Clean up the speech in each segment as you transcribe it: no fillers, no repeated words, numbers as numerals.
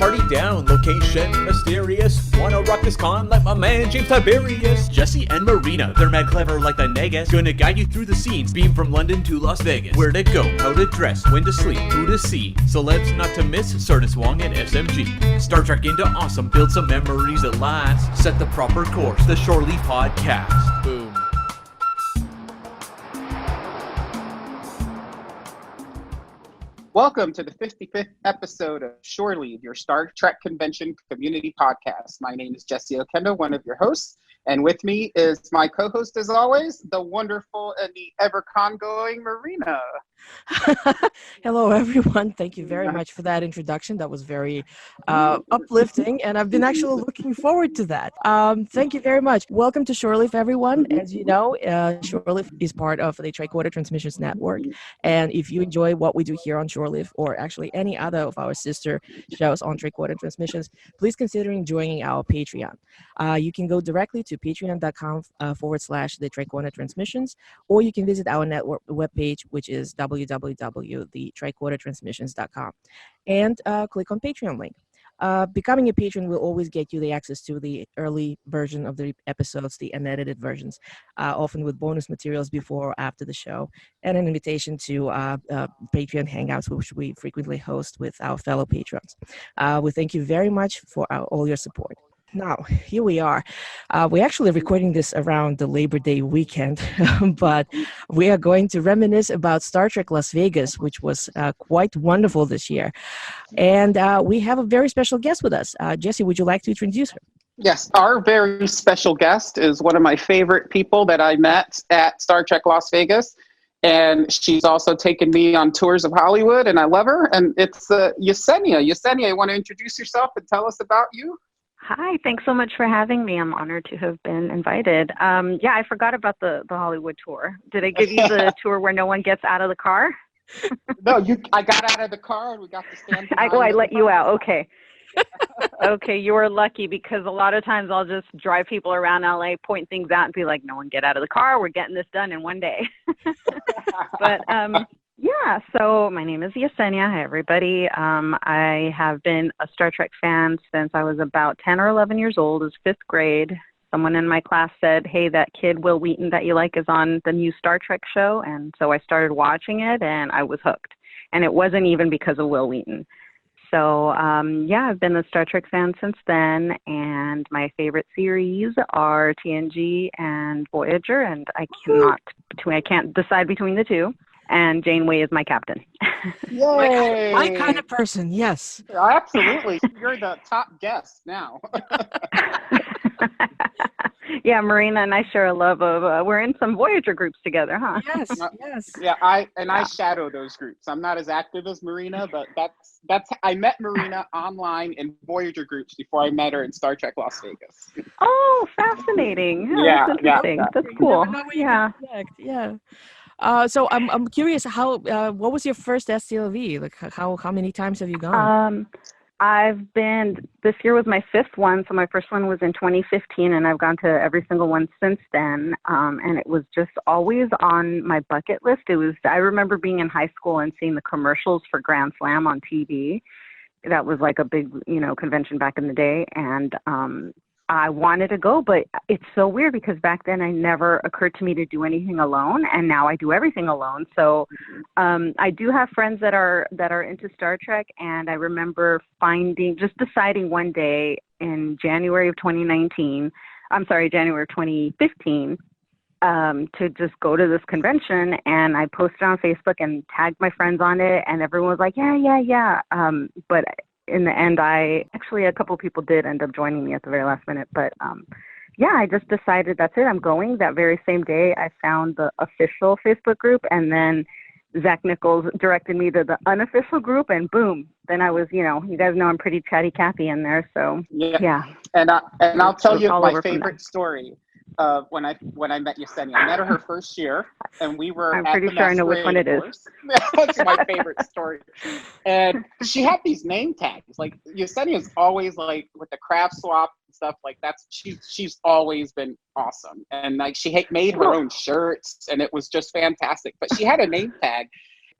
party down, location mysterious. Wanna rock this con like my man James Tiberius. Jessie and Marina, they're mad clever like the Negus. Gonna guide you through the scenes, beam from London to Las Vegas. Where to go, how to dress, when to sleep, who to see. Celebs not to miss, Sardis Wong and SMG. Star Trek into awesome, build some memories at last. Set the proper course, the Shore Leave Podcast. Boom. Welcome to the 55th episode of Shore Leave, your Star Trek Convention community podcast. My name is Jesse Okendo, one of your hosts, and with me is my co-host, as always, the wonderful and the ever-con-going Marina. Hello, everyone. Thank you very much for that introduction. That was very uplifting, and I've been actually looking forward to that. Thank you very much. Welcome to Shore Leave, everyone. As you know, Shore Leave is part of the Tricorder Transmissions Network, and if you enjoy what we do here on Shore Leave, or actually any other of our sister shows on Tricorder Transmissions, please consider joining our Patreon. You can go directly to patreon.com/the Tricorder Transmissions, or you can visit our network webpage, which is www.thetricordertransmissions.com, and click on Patreon link. Becoming a patron will always get you the access to the early version of the episodes, the unedited versions, often with bonus materials before or after the show, and an invitation to Patreon hangouts, which we frequently host with our fellow patrons. We thank you very much for all your support. Now, here we are. We're actually recording this around the Labor Day weekend, but we are going to reminisce about Star Trek Las Vegas, which was quite wonderful this year. And we have a very special guest with us. Jessie, would you like to introduce her? Yes, our very special guest is one of my favorite people that I met at Star Trek Las Vegas. And she's also taken me on tours of Hollywood, and I love her. And it's Yezenia. Yezenia, you want to introduce yourself and tell us about you? Hi, thanks so much for having me. I'm honored to have been invited. Yeah, I forgot about the Hollywood tour. Did I give you the tour where no one gets out of the car? No, I got out of the car and we got to stand. I let you out. Okay. Okay, you were lucky, because a lot of times I'll just drive people around LA, point things out, and be like, no one get out of the car. We're getting this done in one day. But yeah, so my name is Yezenia. Hi, everybody. I have been a Star Trek fan since I was about 10 or 11 years old. It was fifth grade. Someone in my class said, hey, that kid, Will Wheaton, that you like is on the new Star Trek show. And so I started watching it, and I was hooked. And it wasn't even because of Will Wheaton. So, yeah, I've been a Star Trek fan since then. And my favorite series are TNG and Voyager. And I can't decide between the two. And Janeway is my captain. Yay! My kind of person, yes. Absolutely. You're the top guest now. Yeah, Marina and I share a love of, we're in some Voyager groups together, huh? Yes, yes. Yeah, I shadow those groups. I'm not as active as Marina, but I met Marina online in Voyager groups before I met her in Star Trek Las Vegas. Oh, fascinating. Yeah, that's interesting. yeah. That's cool. Yeah. So I'm curious, what was your first STLV? Like, how many times have you gone? This year was my fifth one. So my first one was in 2015, and I've gone to every single one since then. And it was just always on my bucket list. I remember being in high school and seeing the commercials for Grand Slam on TV. That was like a big, convention back in the day. And, I wanted to go, but it's so weird because back then it never occurred to me to do anything alone, and now I do everything alone. So I do have friends that are into Star Trek, and I remember deciding one day in January of 2015, to just go to this convention, and I posted on Facebook and tagged my friends on it, and everyone was like, yeah. But in the end, a couple of people did end up joining me at the very last minute, but yeah, I just decided that's it. I'm going. That very same day, I found the official Facebook group, and then Zach Nichols directed me to the unofficial group, and boom, then I was, you guys know I'm pretty chatty Cathy in there, so yeah. And I'll tell you my favorite story of when I met Yezenia. I met her first year, and we were I'm pretty sure I know which one it is. That's my favorite story. And she had these name tags. Like, Yesenia's always like with the craft swap and stuff like that. She's always been awesome. And like she made her own shirts, and it was just fantastic. But she had a name tag.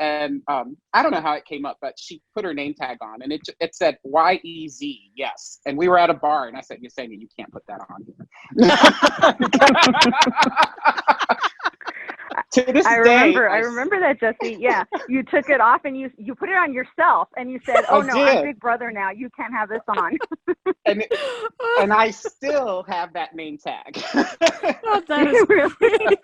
and I don't know how it came up, but she put her name tag on, and it said YEZ, yes. And we were at a bar, and I said, Yezenia, you can't put that on here. To this I day, remember that, Jessie. Yeah, you took it off and you put it on yourself, and you said, "Oh no, I'm Big Brother now. You can't have this on." and I still have that name tag. Oh, that is really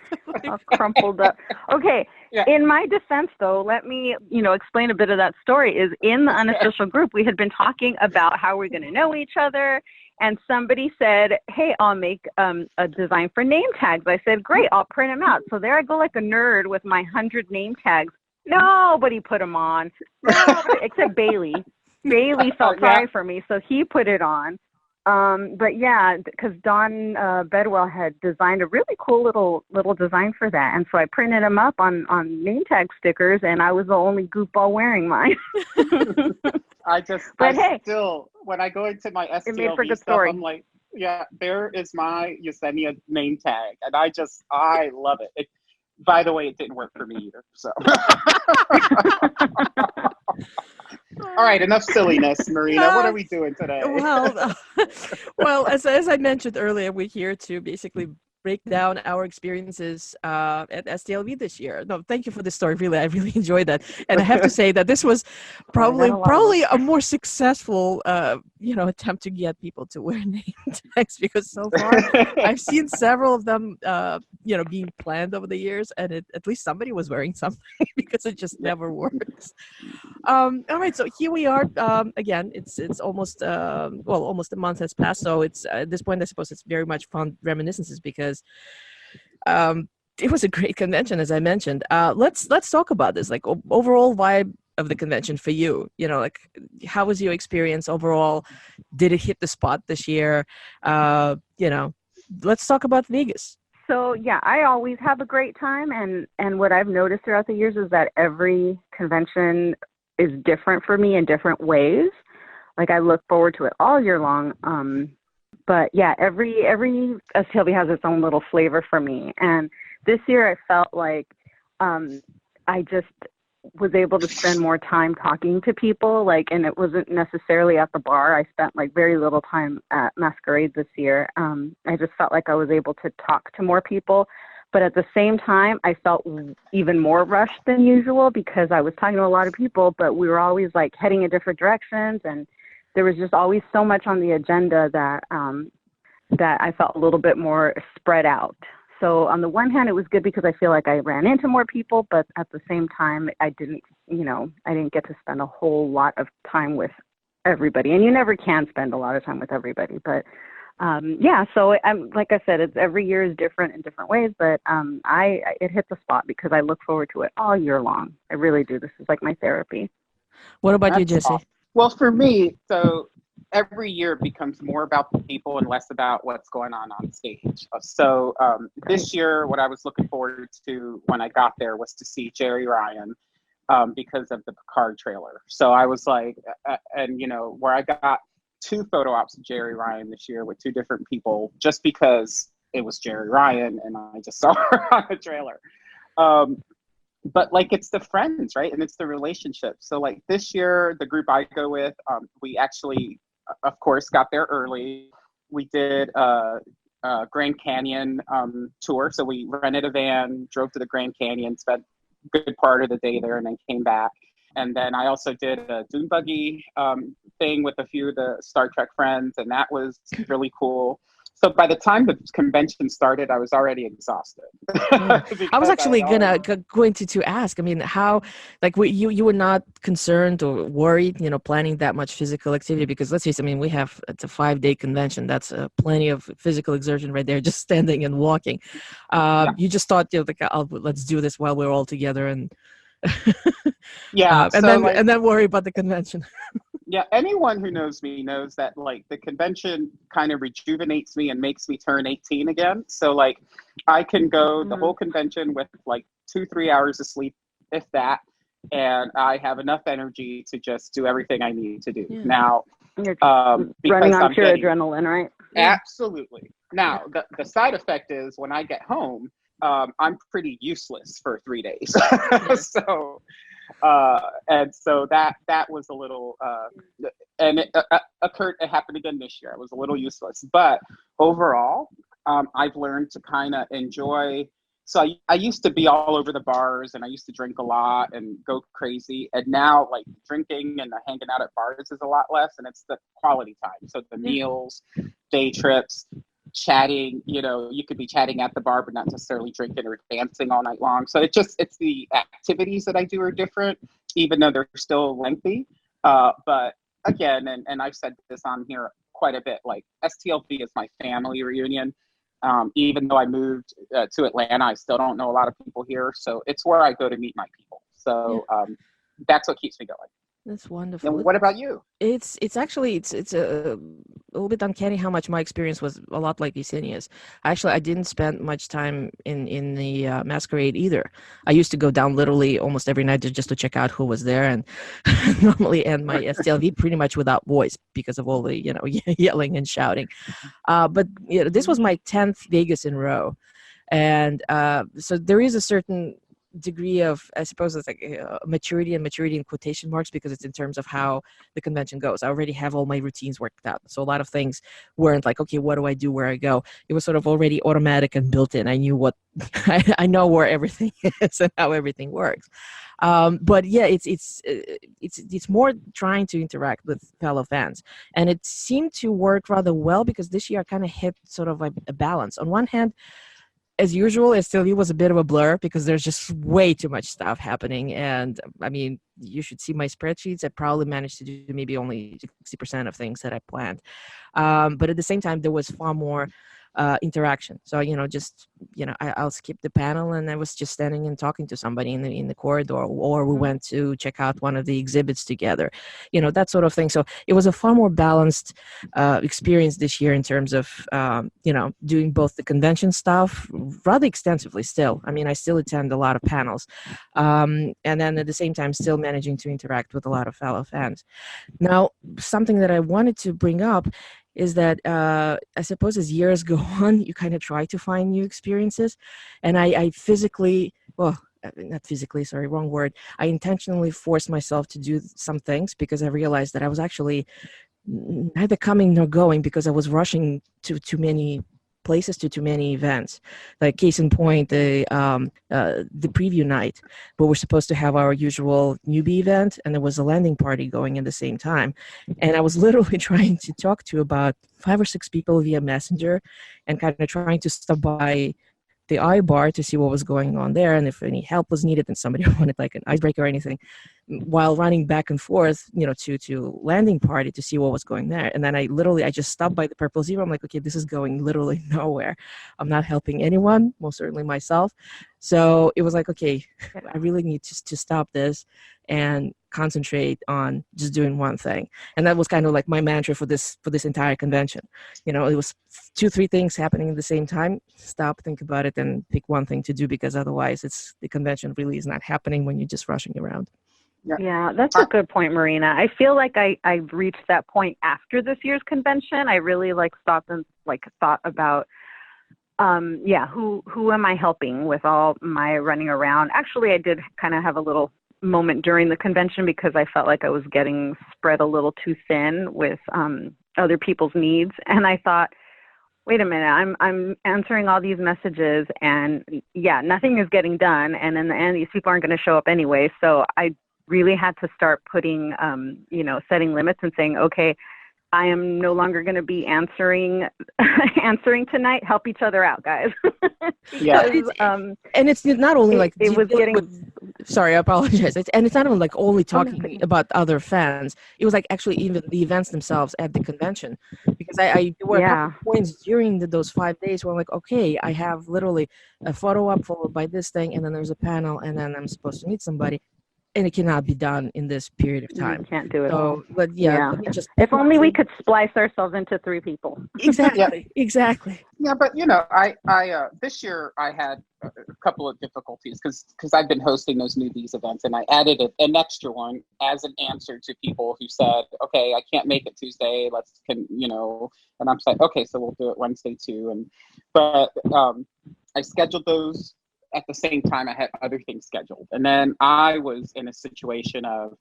all crumpled up. Okay. Yeah. In my defense, though, let me explain a bit of that story. Is in the unofficial group, we had been talking about how we're going to know each other. And somebody said, hey, I'll make a design for name tags. I said, great, I'll print them out. So there I go like a nerd with my 100 name tags. Nobody put them on, except Bailey. Bailey felt sorry for me, so he put it on. But yeah, because Don Bedwell had designed a really cool little design for that. And so I printed them up on name tag stickers, and I was the only goofball wearing mine. Still, when I go into my STLV stuff, I'm like, yeah, there is my Yezenia name tag. And I love it. By the way, it didn't work for me either. So, all right, enough silliness, Marina. What are we doing today? Well, as I mentioned earlier, we're here to basically break down our experiences at STLV this year. No, thank you for this story. Really, I really enjoyed that, and I have to say that this was probably a more successful attempt to get people to wear name tags, because so far I've seen several of them being planned over the years, and at least somebody was wearing something because it just never works. All right, so here we are again. It's almost almost a month has passed, so it's at this point I suppose it's very much fun reminiscences, because it was a great convention, as I mentioned. Let's talk about this, like overall vibe of the convention for you. Like, how was your experience overall? Did it hit the spot this year? Let's talk about Vegas. So yeah, I always have a great time, and what I've noticed throughout the years is that every convention is different for me in different ways. Like, I look forward to it all year long. But yeah, every STLV has its own little flavor for me. And this year I felt like I just was able to spend more time talking to people, and it wasn't necessarily at the bar. I spent very little time at Masquerade this year. I just felt like I was able to talk to more people. But at the same time, I felt even more rushed than usual, because I was talking to a lot of people, but we were always heading in different directions, and there was just always so much on the agenda that I felt a little bit more spread out. So on the one hand, it was good because I feel like I ran into more people, but at the same time, I didn't get to spend a whole lot of time with everybody. And you never can spend a lot of time with everybody. But so like I said, it's every year is different in different ways, but it hit the spot because I look forward to it all year long. I really do. This is like my therapy. What about you, Jessie? Awesome. Well, for me, so every year becomes more about the people and less about what's going on stage. So this year, what I was looking forward to when I got there was to see Jerry Ryan because of the Picard trailer. So I was like, where I got 2 photo ops of Jerry Ryan this year with 2 different people, just because it was Jerry Ryan and I just saw her on the trailer. But it's the friends, right? And it's the relationships. So this year, the group I go with, we actually, of course, got there early. We did a Grand Canyon tour. So we rented a van, drove to the Grand Canyon, spent a good part of the day there, and then came back. And then I also did a dune buggy thing with a few of the Star Trek friends, and that was really cool. So by the time the convention started, I was already exhausted. I was actually going to ask. I mean, how you were not concerned or worried, planning that much physical activity? Because let's face it, I mean, it's a 5-day convention. That's plenty of physical exertion right there, just standing and walking. You just thought, let's do this while we're all together, and and then worry about the convention. Yeah, anyone who knows me knows that the convention kind of rejuvenates me and makes me turn 18 again. So I can go the whole convention with 2-3 hours of sleep, if that, and I have enough energy to just do everything I need to do. Yeah. Now, you're running on pure adrenaline, right? Absolutely. Now, the side effect is when I get home, I'm pretty useless for 3 days. So And so that was a little, and it occurred. It happened again this year. It was a little useless, but overall, I've learned to kind of enjoy. So I used to be all over the bars, and I used to drink a lot and go crazy. And now, like, drinking and hanging out at bars is a lot less, and it's the quality time. So the meals, day trips, chatting. You know, you could be chatting at the bar, but not necessarily drinking or dancing all night long. So it's the activities that I do are different, even though they're still lengthy. But again, and I've said this on here quite a bit, like STLV is my family reunion. Even though I moved to Atlanta, I still don't know a lot of people here. So it's where I go to meet my people. So that's what keeps me going. That's wonderful. And what about you? It's actually a little bit uncanny how much my experience was a lot like Yesenia's. Actually, I didn't spend much time in the masquerade either. I used to go down literally almost every night just to check out who was there, and normally end my STLV pretty much without voice because of all the yelling and shouting. But this was my 10th Vegas in a row, and so there is a certain degree of, I suppose it's like maturity in quotation marks, because it's in terms of how the convention goes. I already have all my routines worked out, so a lot of things weren't like, okay, what do I do, where I go? It was sort of already automatic and built in. I knew what I know where everything is and how everything works. But yeah, it's more trying to interact with fellow fans, and it seemed to work rather well, because this year I kind of hit sort of a balance. On one hand, as usual, STLV was a bit of a blur because there's just way too much stuff happening. And I mean, you should see my spreadsheets. I probably managed to do maybe only 60% of things that I planned. But at the same time, there was far more interaction. So, I'll skip the panel and I was just standing and talking to somebody in the corridor, or we went to check out one of the exhibits together, that sort of thing. So it was a far more balanced experience this year in terms of, doing both the convention stuff rather extensively still. I mean, I still attend a lot of panels, and then at the same time still managing to interact with a lot of fellow fans. Now, something that I wanted to bring up is that I suppose as years go on, you kind of try to find new experiences. And I physically, well, not physically, sorry, wrong word. I intentionally forced myself to do some things because I realized that I was actually neither coming nor going because I was rushing to too many places, to too many events. Like case in point, the preview night, where we're supposed to have our usual newbie event, and there was a landing party going at the same time. And I was literally trying to talk to about 5 or 6 people via Messenger, and kind of trying to stop by the iBar to see what was going on there, and if any help was needed, and somebody wanted like an icebreaker or anything, while running back and forth, to landing party to see what was going there. And then I just stopped by the Purple Zero. I'm like, okay, this is going literally nowhere. I'm not helping anyone, most certainly myself. So it was like, okay, I really need to stop this and concentrate on just doing one thing. And that was kind of like my mantra for this entire convention. It was 2-3 things happening at the same time. Stop, think about it, and pick one thing to do, because otherwise the convention really is not happening when you're just rushing around. Yeah, that's a good point, Marina. I feel like I've reached that point after this year's convention. I really stopped and thought about who am I helping with all my running around. Actually, I did kind of have a little moment during the convention because I felt like I was getting spread a little too thin with other people's needs, and I thought, wait a minute, I'm answering all these messages, and nothing is getting done, and in the end these people aren't going to show up anyway. So I really had to start putting setting limits and saying, okay, I am no longer going to be answering tonight. Help each other out, guys. Yeah. And it's not only like it was getting. Sorry, I apologize. And it's not even like only talking about other fans. It was like actually even the events themselves at the convention, because there were a couple points during those 5 days where I'm like, okay, I have literally a photo op followed by this thing, and then there's a panel, and then I'm supposed to meet somebody. And it cannot be done in this period of time. You can't do it all. But let me just. If only we could splice ourselves into 3 people. Exactly. Exactly. Yeah, but I this year I had a couple of difficulties because I've been hosting those newbies events, and I added an extra one as an answer to people who said, okay, I can't make it Tuesday. And I'm like, okay, so we'll do it Wednesday too. But I scheduled those at the same time, I had other things scheduled. And then I was in a situation of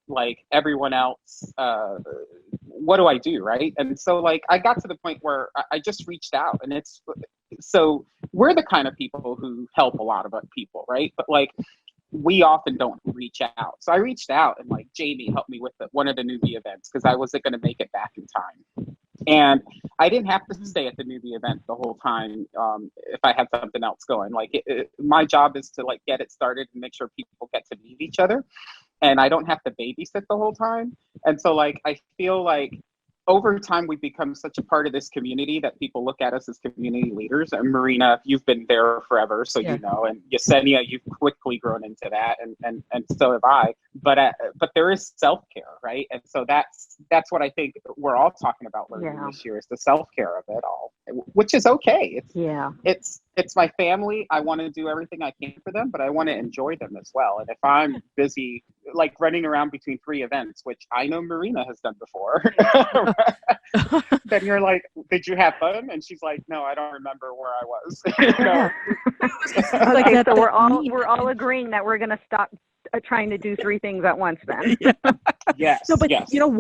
like everyone else, what do I do, right? And so like I got to the point where I just reached out, and so we're the kind of people who help a lot of other people, right? But like we often don't reach out. So I reached out, and like Jamie helped me with one of the newbie events because I wasn't going to make it back in time. And I didn't have to stay at the newbie event the whole time if I had something else going. Like my job is to like get it started and make sure people get to meet each other. And I don't have to babysit the whole time. And so like, I feel like over time, we've become such a part of this community that people look at us as community leaders. And Marina, you've been there forever, so you know. And Yesenia, you've quickly grown into that, and so have I. But there is self-care, right? And so that's what I think we're all talking about learning this year is the self-care of it all, which is okay. It's my family. I want to do everything I can for them, but I want to enjoy them as well. And if I'm busy, like running around between 3 events, which I know Marina has done before, then you're like, did you have fun? And she's like, no, I don't remember where I was. You know? Okay, so we're all agreeing that we're going to stop trying to do 3 things at once then. Yes. No, but you know,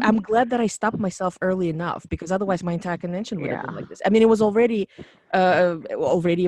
I'm glad that I stopped myself early enough, because otherwise my entire convention would have been like this. I mean, it was already a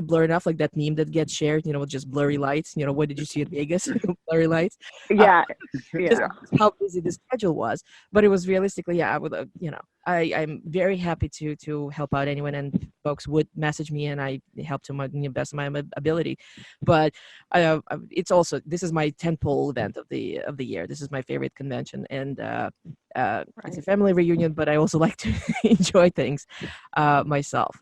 blur enough, like that meme that gets shared, you know, with just blurry lights. You know, what did you see at Vegas? Blurry lights. Just how busy the schedule was. But it was realistically, I would, you know, I'm very happy to help out anyone, and folks would message me, and I help to the best of my ability. But it's also, this is my tentpole event of the year. This is my favorite convention, and it's a family reunion, but I also like to enjoy things myself.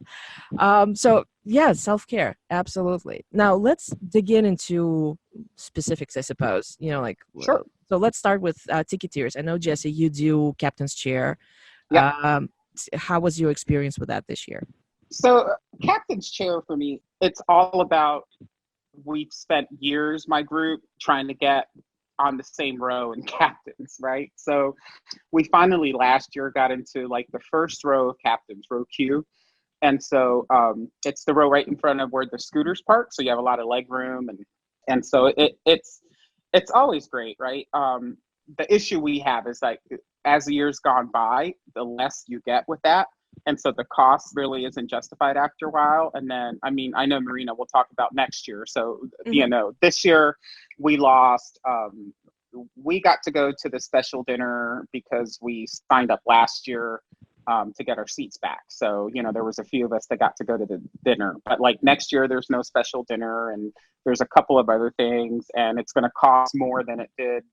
So yeah, self-care, absolutely. Now let's dig into specifics, I suppose. You know, like sure. So let's start with Ticketeers. I know, Jessie, you do Captain's Chair. Yeah. How was your experience with that this year? So Captain's Chair for me, it's all about, we've spent years, my group, trying to get on the same row in captains, right? So we finally last year got into like the first row of captains, row Q. And so it's the row right in front of where the scooters park. So you have a lot of leg room, and so it's always great, right? The issue we have is like, as the years gone by, the less you get with that. And so the cost really isn't justified after a while. And then, I mean, I know Marina will talk about next year. So, you know, this year we lost, we got to go to the special dinner because we signed up last year to get our seats back. So, you know, there was a few of us that got to go to the dinner, but like next year there's no special dinner, and there's a couple of other things, and it's going to cost more than it did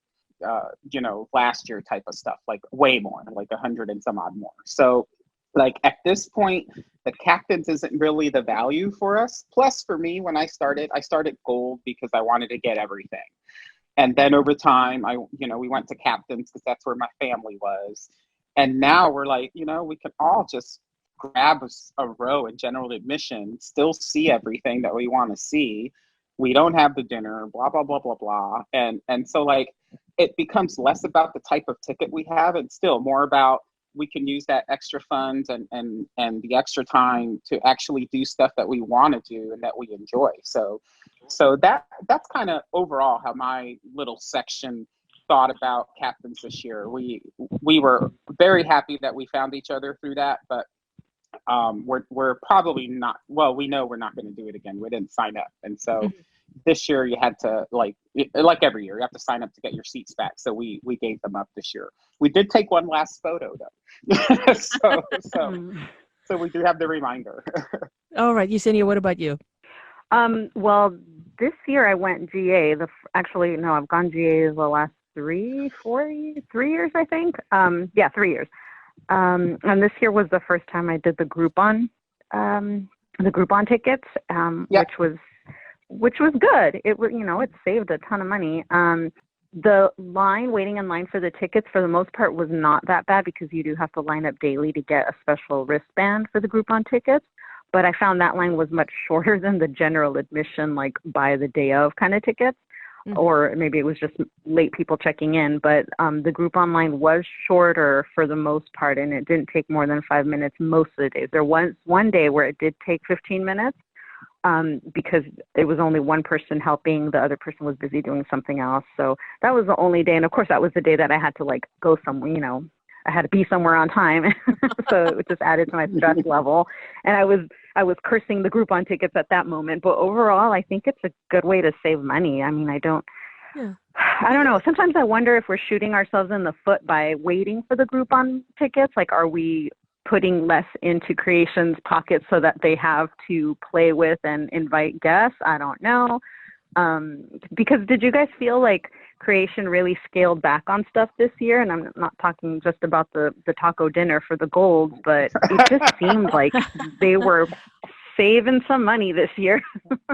you know, last year type of stuff, like way more, like 100 and some odd more. So like at this point, the captains isn't really the value for us. Plus for me, when I started gold because I wanted to get everything. And then over time, we went to captains because that's where my family was. And now we're like, you know, we can all just grab a row in general admission, still see everything that we want to see. We don't have the dinner, blah, blah, blah, blah, blah. And so like, it becomes less about the type of ticket we have, and still more about, we can use that extra funds and the extra time to actually do stuff that we want to do and that we enjoy. So that's kind of overall how my little section thought about captains this year. We were very happy that we found each other through that, but we're probably not, well, we know we're not going to do it again. We didn't sign up. And so this year you had to, like every year, you have to sign up to get your seats back. So we gave them up this year. We did take one last photo though. So we do have the reminder. All right. Yesenia, what about you? Well, this year I went GA. I've gone GA the last 3 years, I think. 3 years. And this year was the first time I did the Groupon tickets, which was good. It saved a ton of money. The waiting in line for the tickets for the most part was not that bad, because you do have to line up daily to get a special wristband for the Groupon tickets. But I found that line was much shorter than the general admission, like by the day of kind of tickets. Or maybe it was just late people checking in, but the Groupon line was shorter for the most part, and it didn't take more than 5 minutes most of the days. There was one day where it did take 15 minutes, because there was only one person helping. The other person was busy doing something else. So that was the only day. And of course, that was the day that I had to like go somewhere, you know, I had to be somewhere on time. So it just added to my stress level. And I was cursing the Groupon tickets at that moment. But overall, I think it's a good way to save money. I mean, I don't know. Sometimes I wonder if we're shooting ourselves in the foot by waiting for the Groupon tickets. Like, are we putting less into creations' pockets so that they have to play with and invite guests? I don't know. Because did you guys feel like creation really scaled back on stuff this year? And I'm not talking just about the taco dinner for the golds, but it just seemed like they were saving some money this year.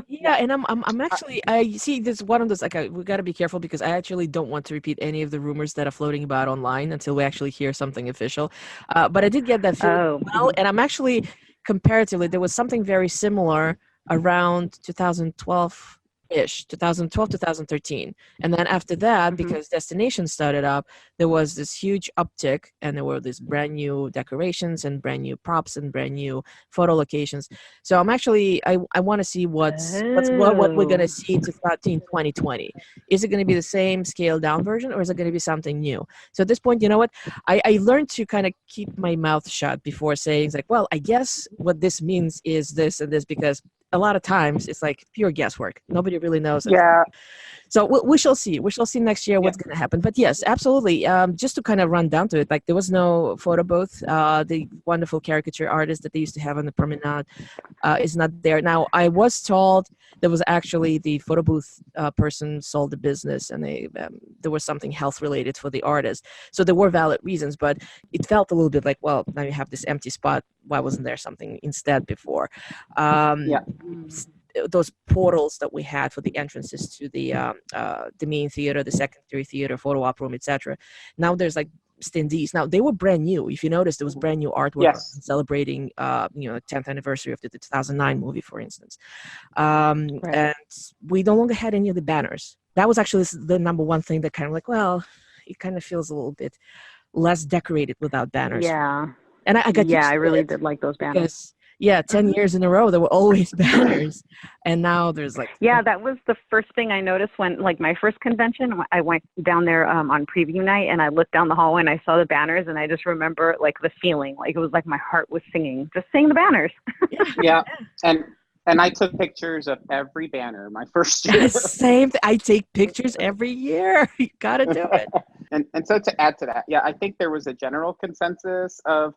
Yeah, and I'm actually, I see this one of those, like, we got to be careful because I actually don't want to repeat any of the rumors that are floating about online until we actually hear something official. But I did get that feeling and I'm actually, comparatively, there was something very similar around 2012-ish, 2012, 2013. And then after that, because Destination started up, there was this huge uptick and there were these brand new decorations and brand new props and brand new photo locations. So I'm actually, I want to see what we're going to see to start in 2020. Is it going to be the same scaled down version or is it going to be something new? So at this point, you know what? I learned to kind of keep my mouth shut before saying, like, well, I guess what this means is this and this, because a lot of times it's like pure guesswork. Nobody really knows. Yeah. So we shall see. We shall see next year what's going to happen. But yes, absolutely. Just to kind of run down to it, like there was no photo booth. The wonderful caricature artist that they used to have on the promenade is not there. Now, I was told there was actually the photo booth person sold the business and there was something health related for the artist. So there were valid reasons, but it felt a little bit like, well, now you have this empty spot. Why wasn't there something instead before? Those portals that we had for the entrances to the main theater, the secondary theater, photo op room, etc. Now there's like standees. Now they were brand new. If you notice, there was brand new artwork celebrating, 10th anniversary of the 2009 movie, for instance. And we no longer had any of the banners. That was actually the number one thing that kind of like, well, it kind of feels a little bit less decorated without banners. Yeah. And I got I really did like those banners. Because 10 years in a row, there were always banners. And now there's like... Yeah, that was the first thing I noticed when, like, my first convention, I went down there on preview night and I looked down the hallway and I saw the banners and I just remember, like, the feeling. Like, it was like my heart was singing, just seeing the banners. Yeah. And I took pictures of every banner my first year. Same thing. I take pictures every year. You got to do it. And so to add to that, I think there was a general consensus of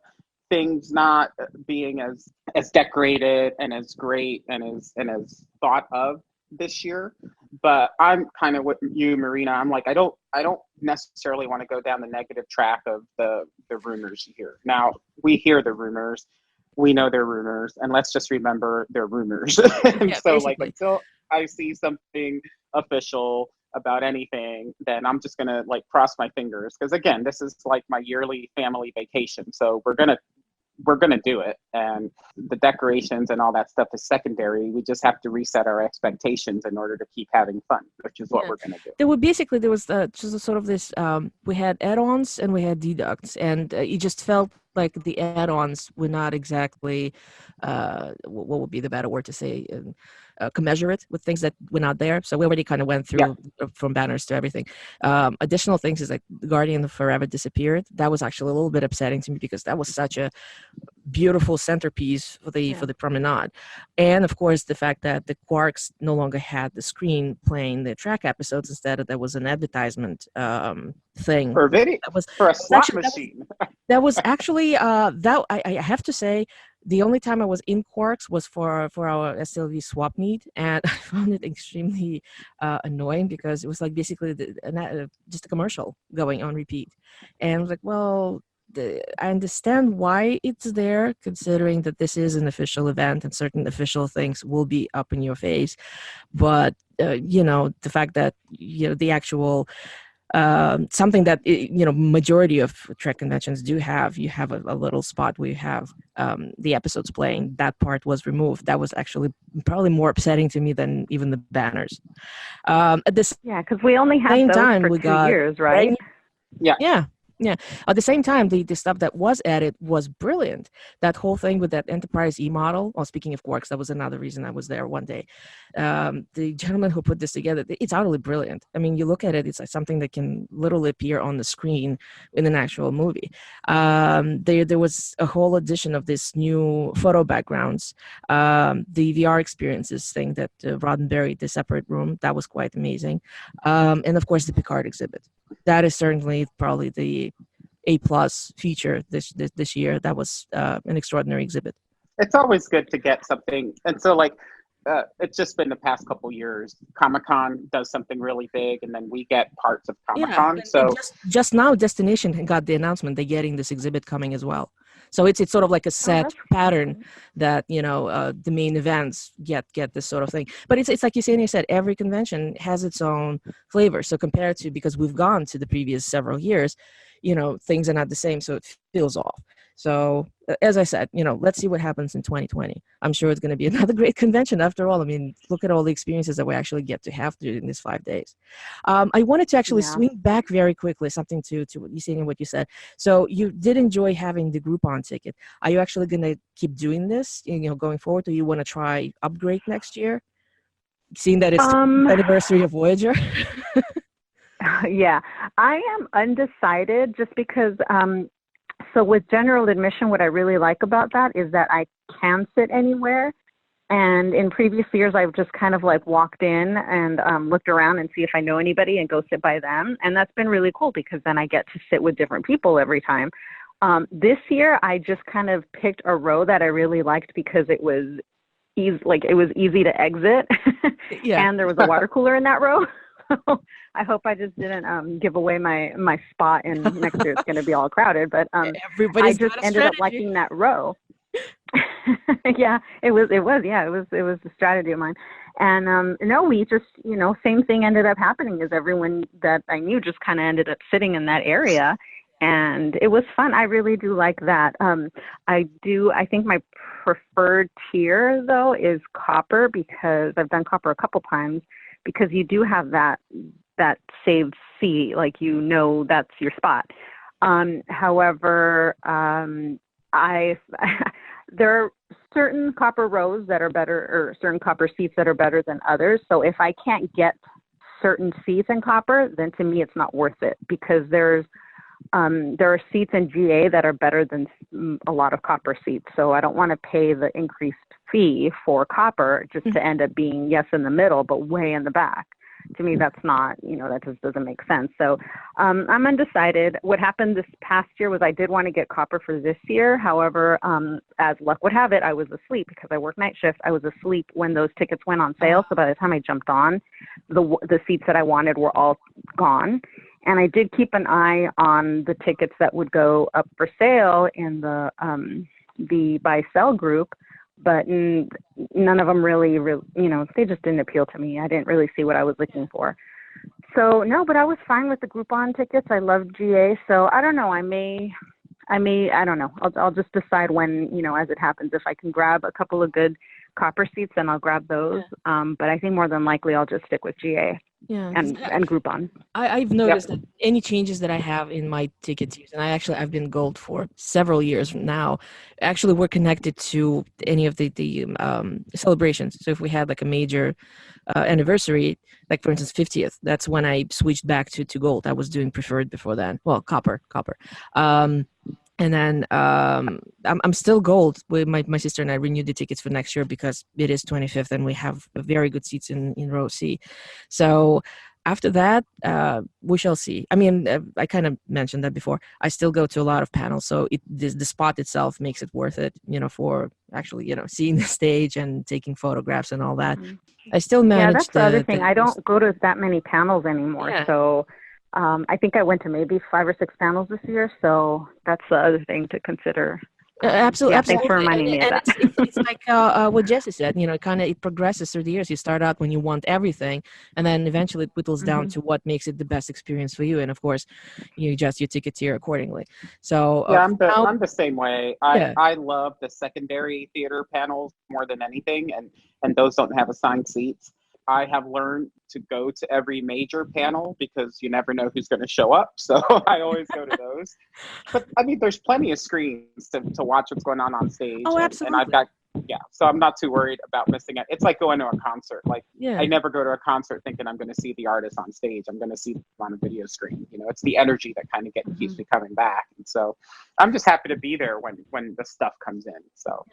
things not being as decorated and as great and as thought of this year. But I'm kind of with you, Marina. I'm like, I don't necessarily want to go down the negative track of the rumors you hear. Now, we hear the rumors, we know they're rumors, and let's just remember they're rumors. And so basically, like, until I see something official about anything, then I'm just gonna like cross my fingers, because again, this is like my yearly family vacation, so we're gonna do it, and the decorations and all that stuff is secondary. We just have to reset our expectations in order to keep having fun, which is what we're gonna do. There was just a sort of this we had add-ons and we had deducts, and it just felt like the add-ons were not exactly what would be the better word to say, commensurate with things that were not there. So we already kind of went through from banners to everything. Additional things is like Guardian of Forever disappeared. That was actually a little bit upsetting to me because that was such a beautiful centerpiece for the promenade. And of course the fact that the Quarks no longer had the screen playing the track episodes. Instead, there was an advertisement thing for a video, for a slot machine. That was actually that I have to say, the only time I was in Quarks was for our STLV swap meet, and I found it extremely annoying because it was like basically just a commercial going on repeat. And I was like, well, I understand why it's there, considering that this is an official event and certain official things will be up in your face. But, the fact that, the actual... something that majority of Trek conventions do have. You have a little spot where you have the episodes playing. That part was removed. That was actually probably more upsetting to me than even the banners. At this because we only had those for 2 years, right? Yeah. Yeah. At the same time, the stuff that was added was brilliant. That whole thing with that Enterprise E model. Oh, speaking of quarks, that was another reason I was there one day. The gentleman who put this together, it's utterly brilliant. I mean, you look at it, it's like something that can literally appear on the screen in an actual movie. There was a whole addition of this new photo backgrounds. The VR experiences thing that Roddenberry, the separate room, that was quite amazing. And of course, the Picard exhibit. That is certainly probably the A+ feature this year. That was an extraordinary exhibit. It's always good to get something. And so like, it's just been the past couple years, Comic-Con does something really big, and then we get parts of Comic-Con. Yeah, so just now Destination got the announcement they're getting this exhibit coming as well. So it's sort of like a set pattern that, you know, the main events get this sort of thing. But it's like Yesenia said, every convention has its own flavor. So compared to, because we've gone to the previous several years, you know, things are not the same. So it feels off. So as I said, you know, let's see what happens in 2020. I'm sure it's going to be another great convention after all. I mean, look at all the experiences that we actually get to have during these 5 days. I wanted to actually swing back very quickly, something to what you said and what you said. So you did enjoy having the Groupon ticket. Are you actually going to keep doing this, you know, going forward, or you want to try upgrade next year, seeing that it's the anniversary of Voyager? Yeah, I am undecided just because so with general admission, what I really like about that is that I can sit anywhere. And in previous years, I've just kind of like walked in and looked around and see if I know anybody and go sit by them. And that's been really cool because then I get to sit with different people every time. This year, I just kind of picked a row that I really liked because it was easy to exit. Yeah. And there was a water cooler in that row. So I hope I just didn't give away my spot, and next year it's going to be all crowded. But I just ended up liking that row. Yeah, it was a strategy of mine. And no, we just, you know, same thing ended up happening, as everyone that I knew just kind of ended up sitting in that area. And it was fun. I really do like that. I think my preferred tier though is copper, because I've done copper a couple times, because you do have that saved seat, like, you know, that's your spot. However, there are certain copper rows that are better, or certain copper seats that are better than others. So if I can't get certain seats in copper, then to me it's not worth it, because there are seats in GA that are better than a lot of copper seats. So I don't want to pay the increased fee for copper just to end up being, yes, in the middle, but way in the back. To me, that's not, you know, that just doesn't make sense. So I'm undecided. What happened this past year was I did want to get copper for this year. However, as luck would have it, I was asleep because I work night shift. I was asleep when those tickets went on sale. So by the time I jumped on, the seats that I wanted were all gone. And I did keep an eye on the tickets that would go up for sale in the buy-sell group, but none of them really, you know, they just didn't appeal to me. I didn't really see what I was looking for. So no, but I was fine with the Groupon tickets. I love GA. So I don't know. I don't know. I'll just decide when, you know, as it happens. If I can grab a couple of good copper seats, then I'll grab those. But I think more than likely I'll just stick with GA. Yeah, and Groupon. I've noticed that any changes that I have in my tickets, and I've been gold for several years now, actually were connected to any of the celebrations. So if we had like a major anniversary, like for instance 50th, that's when I switched back to gold. I was doing preferred before then. Well, copper. And then I'm still gold. With my sister and I renewed the tickets for next year because it is 25th and we have very good seats in row C. So after that, we shall see. I mean, I kind of mentioned that before. I still go to a lot of panels, so the spot itself makes it worth it, you know, for actually, you know, seeing the stage and taking photographs and all that. Mm-hmm. I still manage. Yeah, that's the other thing. I don't go to that many panels anymore, so. I think I went to maybe 5 or 6 panels this year, so that's the other thing to consider. Absolutely. Yeah, thanks for reminding me of that. It's like what Jessie said, you know, it progresses through the years. You start out when you want everything, and then eventually it whittles down to what makes it the best experience for you. And of course, you adjust your ticket tier accordingly. So yeah, I'm the same way. I love the secondary theater panels more than anything, and those don't have assigned seats. I have learned to go to every major panel because you never know who's going to show up. So I always go to those. But I mean, there's plenty of screens to watch what's going on stage. Oh, and absolutely. I've got, yeah, so I'm not too worried about missing it. It's like going to a concert. Like, Yeah. I never go to a concert thinking I'm going to see the artist on stage. I'm going to see them on a video screen. You know, it's the energy that kind of keeps me coming back. And so I'm just happy to be there when the stuff comes in. So,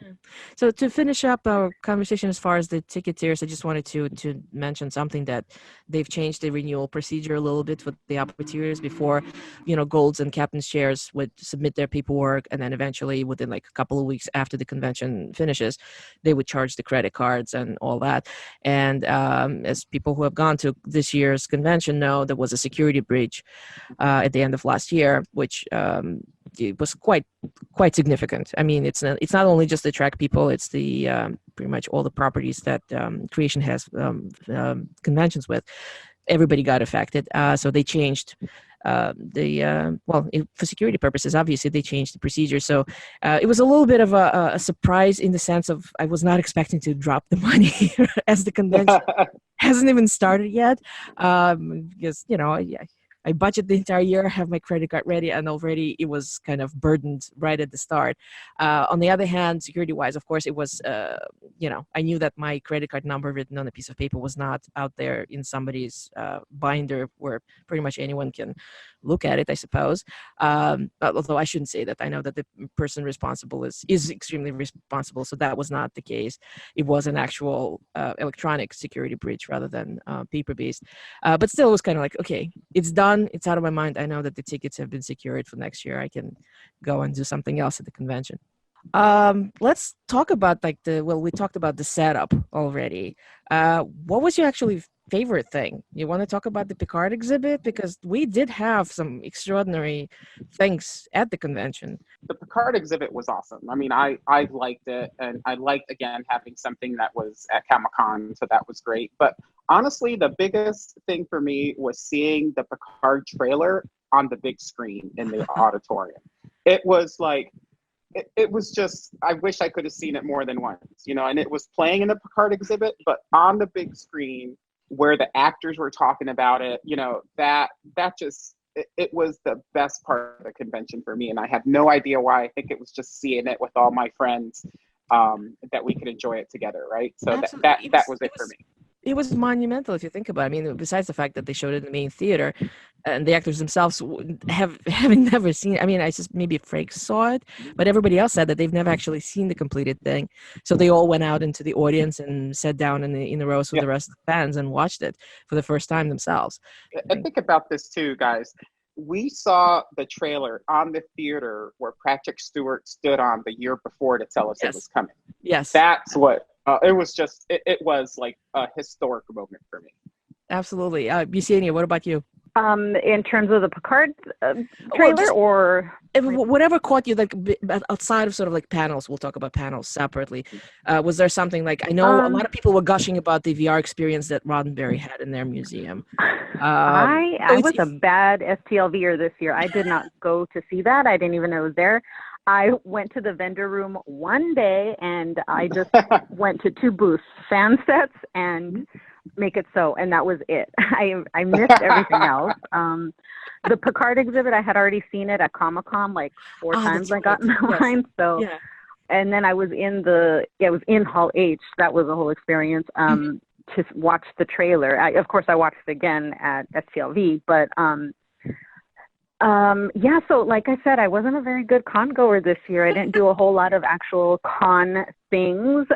So to finish up our conversation as far as the ticket tiers, I just wanted to mention something that they've changed the renewal procedure a little bit for the upper tiers. Before, you know, golds and captain's chairs would submit their paperwork, and then eventually within like a couple of weeks after the convention finishes, they would charge the credit cards and all that. And as people who have gone to this year's convention know, there was a security breach at the end of last year, which it was quite significant. I mean, it's not only just the track people; it's the pretty much all the properties that Creation has conventions with. Everybody got affected, so they changed for security purposes. Obviously, they changed the procedure. So it was a little bit of a surprise in the sense of I was not expecting to drop the money as the convention hasn't even started yet, because you know. I budget the entire year, have my credit card ready, and already it was kind of burdened right at the start. On the other hand, security-wise, of course, it was, I knew that my credit card number written on a piece of paper was not out there in somebody's binder where pretty much anyone can look at it, I suppose. Although I shouldn't say that. I know that the person responsible is extremely responsible, so that was not the case. It was an actual electronic security breach rather than paper-based. But still, it was kind of like, okay, it's done. It's out of my mind. I know that the tickets have been secured for next year. I can go and do something else at the convention. Let's talk about we talked about the setup already. What was your actually favorite thing? You want to talk about the Picard exhibit? Because we did have some extraordinary things at the convention. The Picard exhibit was awesome. I mean, I liked it, and I liked, again, having something that was at Comic-Con, so that was great. But honestly, the biggest thing for me was seeing the Picard trailer on the big screen in the auditorium. It was like, it was just, I wish I could have seen it more than once, you know, and it was playing in the Picard exhibit, but on the big screen where the actors were talking about it, you know, that just, it was the best part of the convention for me. And I have no idea why. I think it was just seeing it with all my friends, that we could enjoy it together, right? So that was it for me. It was monumental if you think about it. I mean, besides the fact that they showed it in the main theater, and the actors themselves having never seen it. I mean, I just maybe Frank saw it, but everybody else said that they've never actually seen the completed thing. So they all went out into the audience and sat down in the rows with the rest of the fans and watched it for the first time themselves. And think about this too, guys. We saw the trailer on the theater where Patrick Stewart stood on the year before to tell us it was coming. Yes. That's what it was. Just it was like a historic moment for me. Absolutely. Yesenia, what about you? In terms of the Picard trailer, or whatever caught you, like outside of sort of like panels, we'll talk about panels separately. Was there something like, I know a lot of people were gushing about the VR experience that Roddenberry had in their museum. I was a bad STLVer this year. I did not go to see that. I didn't even know it was there. I went to the vendor room one day and I just went to 2 booths, fan sets and Make It So, and that was it. I missed everything else. The Picard exhibit, I had already seen it at Comic-Con like 4 times. I got in the line. So, and then I was it was in Hall H. That was a whole experience. To watch the trailer. Of course, I watched it again at STLV, but so like I said, I wasn't a very good con goer this year. I didn't do a whole lot of actual con things.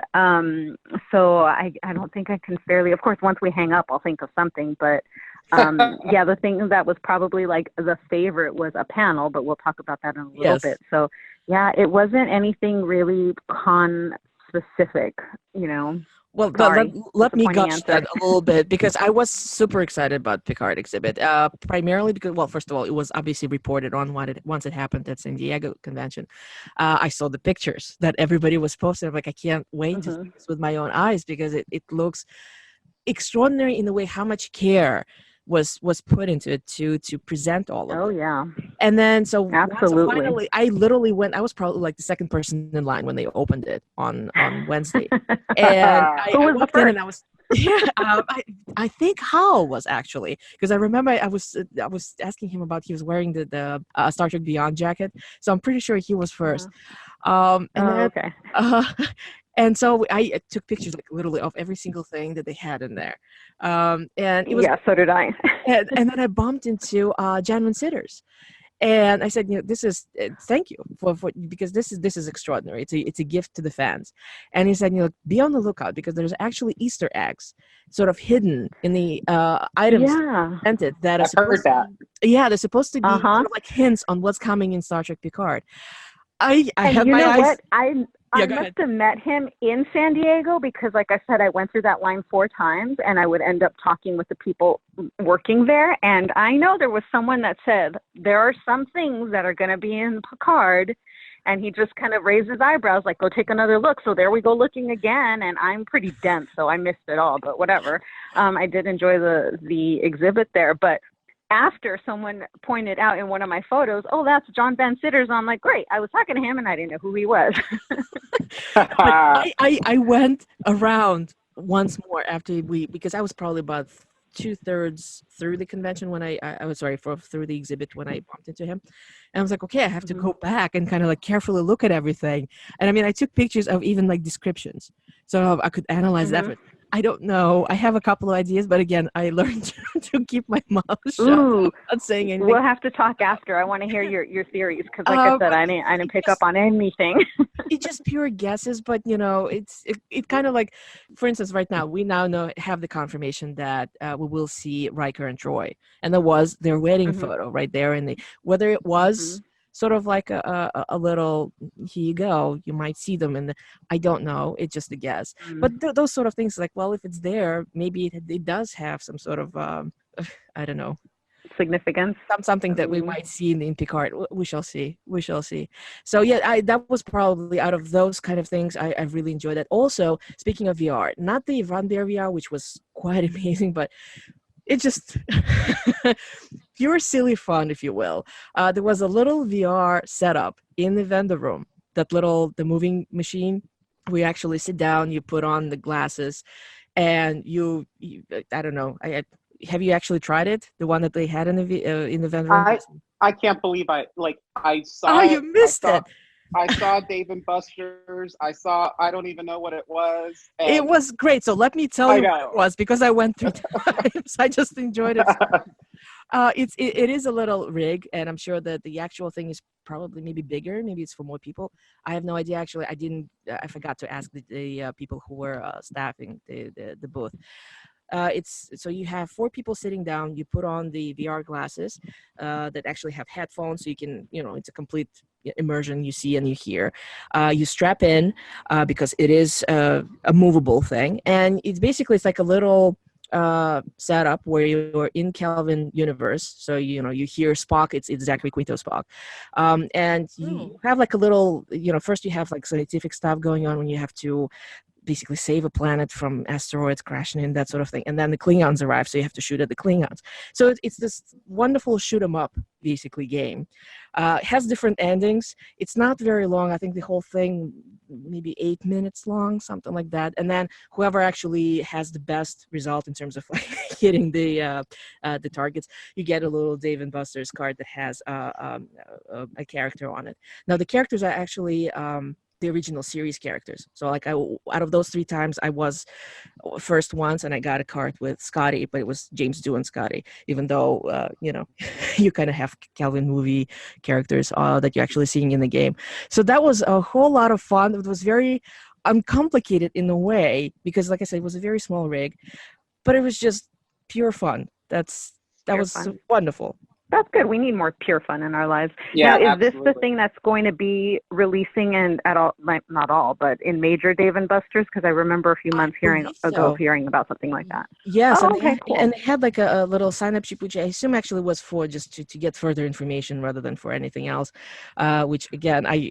So I don't think I can fairly, of course, once we hang up, I'll think of something, but the thing that was probably like the favorite was a panel, but we'll talk about that in a little bit. So it wasn't anything really con specific, you know. Well, let me gush that a little bit, because I was super excited about Picard exhibit, primarily because, well, first of all, it was obviously reported on once it happened at San Diego convention. I saw the pictures that everybody was posting. I'm like, I can't wait to see this with my own eyes, because it looks extraordinary in the way how much care was put into it to present all of it. Oh yeah. And then so absolutely, finally, I literally went. I was probably like the second person in line when they opened it on Wednesday, and I walked in and I was Yeah, I think Hal was actually, because I remember I was asking him about, he was wearing the Star Trek Beyond jacket, so I'm pretty sure he was first. And then Okay. uh, and so I took pictures like literally of every single thing that they had in there, and it was Yeah, so did I. and then I bumped into Jan Van Sitters. And I said, this is thank you for because this is extraordinary. It's a gift to the fans. And he said, be on the lookout because there's actually Easter eggs sort of hidden in the items Yeah. presented that are I've heard supposed that. yeah, they're supposed to be Uh-huh. sort of like hints on what's coming in Star Trek Picard. I And had you my know eyes. what? I Yeah, go must ahead. have met him in San Diego because, like I said, I went through that line 4 times, and I would end up talking with the people working there. And I know there was someone that said there are some things that are going to be in Picard, and he just kind of raised his eyebrows, like, "Go take another look." So there we go, looking again. And I'm pretty dense, so I missed it all. But whatever. I did enjoy the exhibit there, but. After someone pointed out in one of my photos, "Oh, that's John Van Sitters." I'm like, great. I was talking to him and I didn't know who he was. But I went around once more after because I was probably about 2/3 through the convention when I was sorry through the exhibit when I bumped into him, and I was like, okay, I have to go back and kind of like carefully look at everything. And I mean, I took pictures of even like descriptions, so I could analyze that. I don't know. I have a couple of ideas, but again, I learned to keep my mouth shut. Ooh, Not saying anything. we'll have to talk after. I want to hear your theories because, like I said, I didn't pick up on anything. It's just pure guesses, but it kind of like, for instance, right now we now have the confirmation that we will see Riker and Troy, and there was their wedding photo right there, and whether it was sort of like a little, here you go, you might see them, and I don't know, it's just a guess. But those sort of things, like, well, if it's there, maybe it does have some sort of I don't know, Significance. something that we might see in Picard. We shall see. We shall see. So yeah, that was probably out of those kind of things. I really enjoyed that. Also, speaking of VR, not the Van Bear VR, which was quite amazing, but it just pure silly fun, if you will. There was a little VR setup in the vendor room. The moving machine. We actually sit down. You put on the glasses, and you I don't know. Have you actually tried it? The one that they had in the vendor room? I can't believe I saw. Oh, you missed it. I saw Dave and Buster's. I don't even know what it was. It was great. So let me tell you what it was, because I went 3 times. I just enjoyed it. It is a little rig, and I'm sure that the actual thing is probably maybe bigger. Maybe it's for more people. I have no idea. Actually, I forgot to ask the people who were staffing the booth. So you have 4 people sitting down. You put on the VR glasses that actually have headphones, so you can, it's a complete immersion. You see and you hear. You strap in because it is a movable thing, and it's like a little setup where you're in Kelvin universe. So you hear Spock. It's Zachary Quinto Spock, and you have like a little. First you have like scientific stuff going on when you have to basically save a planet from asteroids crashing in, that sort of thing. And then the Klingons arrive, so you have to shoot at the Klingons. So it's this wonderful shoot 'em up, basically, game. It has different endings. It's not very long. I think the whole thing maybe 8 minutes long, something like that. And then whoever actually has the best result in terms of like hitting the targets, you get a little Dave and Buster's card that has a character on it. Now the characters are actually the original series characters. So like out of those 3 times, I was first once and I got a card with Scotty, but it was James Doohan Scotty, even though, you kind of have Calvin movie characters that you're actually seeing in the game. So that was a whole lot of fun. It was very uncomplicated in a way, because like I said, it was a very small rig, but it was just pure fun. That was fun. Wonderful. That's good. We need more pure fun in our lives. Yeah, now, is absolutely. this the thing that's going to be releasing at all, not all, but in major Dave and Buster's? Because I remember a few months hearing about something like that. Yes. Oh, okay, cool. And they had like a little sign-up sheet, which I assume actually was for just to get further information rather than for anything else, which again, I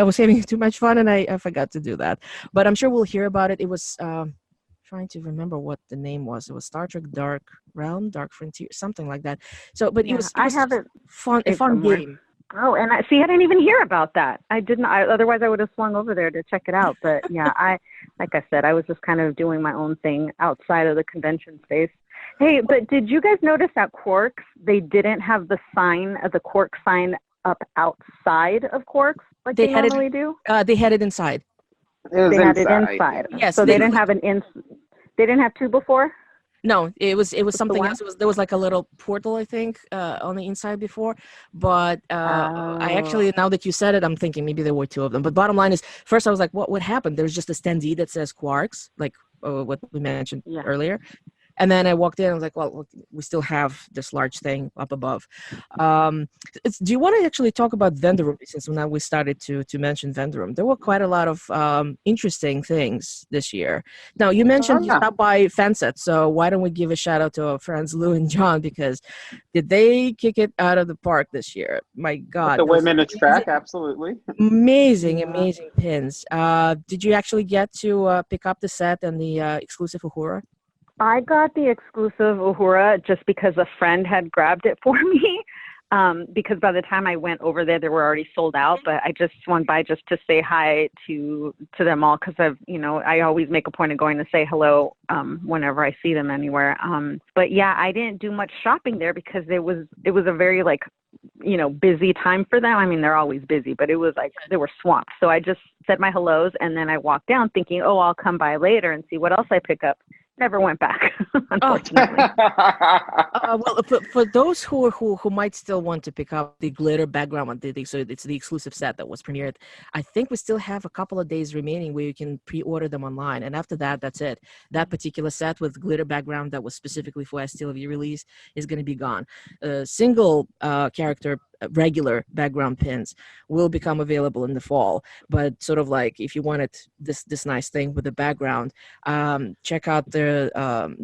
was having too much fun and I forgot to do that. But I'm sure we'll hear about it. It was... trying to remember what the name was. It was Star Trek Dark Realm, Dark Frontier, something like that. So, but it was I have it. A fun game. Oh, and I didn't even hear about that. I didn't. Otherwise, I would have swung over there to check it out. But yeah, like I said, I was just kind of doing my own thing outside of the convention space. Hey, but did you guys notice at Quarks they didn't have the Quark sign up outside of Quarks like they normally do? They had it inside. It They had it inside. Yes. So they didn't have They didn't have two before. No, it was something else. There was like a little portal, I think, on the inside before. But I actually, now that you said it, I'm thinking maybe there were two of them. But bottom line is, first I was like, what would happen? There's just a standee that says Quarks, like what we mentioned earlier. And then I walked in and I was like, well, we still have this large thing up above. Do you want to actually talk about vendor room? Since now we started to mention vendor room. There were quite a lot of interesting things this year. Now, you mentioned you stopped by Fanset, so why don't we give a shout out to our friends Lou and John, because did they kick it out of the park this year? My God. The women at track, absolutely. Amazing pins. Did you actually get to pick up the set and the exclusive Uhura? I got the exclusive Uhura just because a friend had grabbed it for me. Because by the time I went over there, they were already sold out. But I just went by just to say hi to them all, because I always make a point of going to say hello whenever I see them anywhere. But yeah, I didn't do much shopping there because it was a very busy time for them. I mean, they're always busy, but it was like they were swamped. So I just said my hellos and then I walked down thinking, oh, I'll come by later and see what else I pick up. Never went back, unfortunately. Well, for those who might still want to pick up the glitter background, so it's the exclusive set that was premiered. I think we still have a couple of days remaining where you can pre-order them online, and after that, that's it. That particular set with glitter background that was specifically for STLV release is going to be gone. Single character regular background pins will become available in the fall, but sort of like if you wanted this nice thing with the background, check out the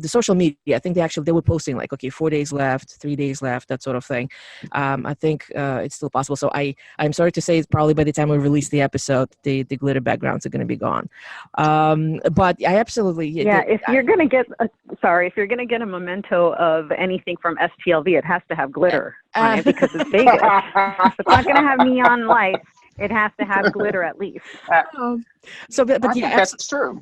social media. I think they were posting like, okay, 4 days left, 3 days left, that sort of thing. I think it's still possible. So I'm sorry to say, probably by the time we release the episode, the glitter backgrounds are going to be gone. But I absolutely if you're going to get a memento of anything from STLV, it has to have glitter on it because it's Vegas. It's not going to have neon lights. It has to have glitter at least. But yeah, that's true.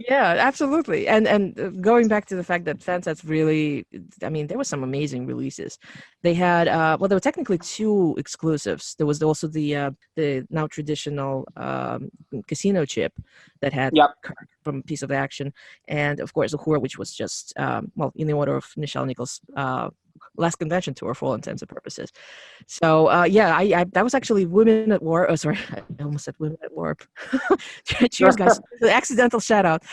Yeah, absolutely. And going back to the fact that Fanset's really, I mean, there were some amazing releases. They had, there were technically two exclusives. There was also the now traditional casino chip that had from Piece of Action, and of course Uhura, which was just in the order of Nichelle Nichols' last convention tour for all intents and purposes. So I that was actually Women at War. Oh, sorry, I almost said Women at Warp. Cheers, guys. The accidental shout out.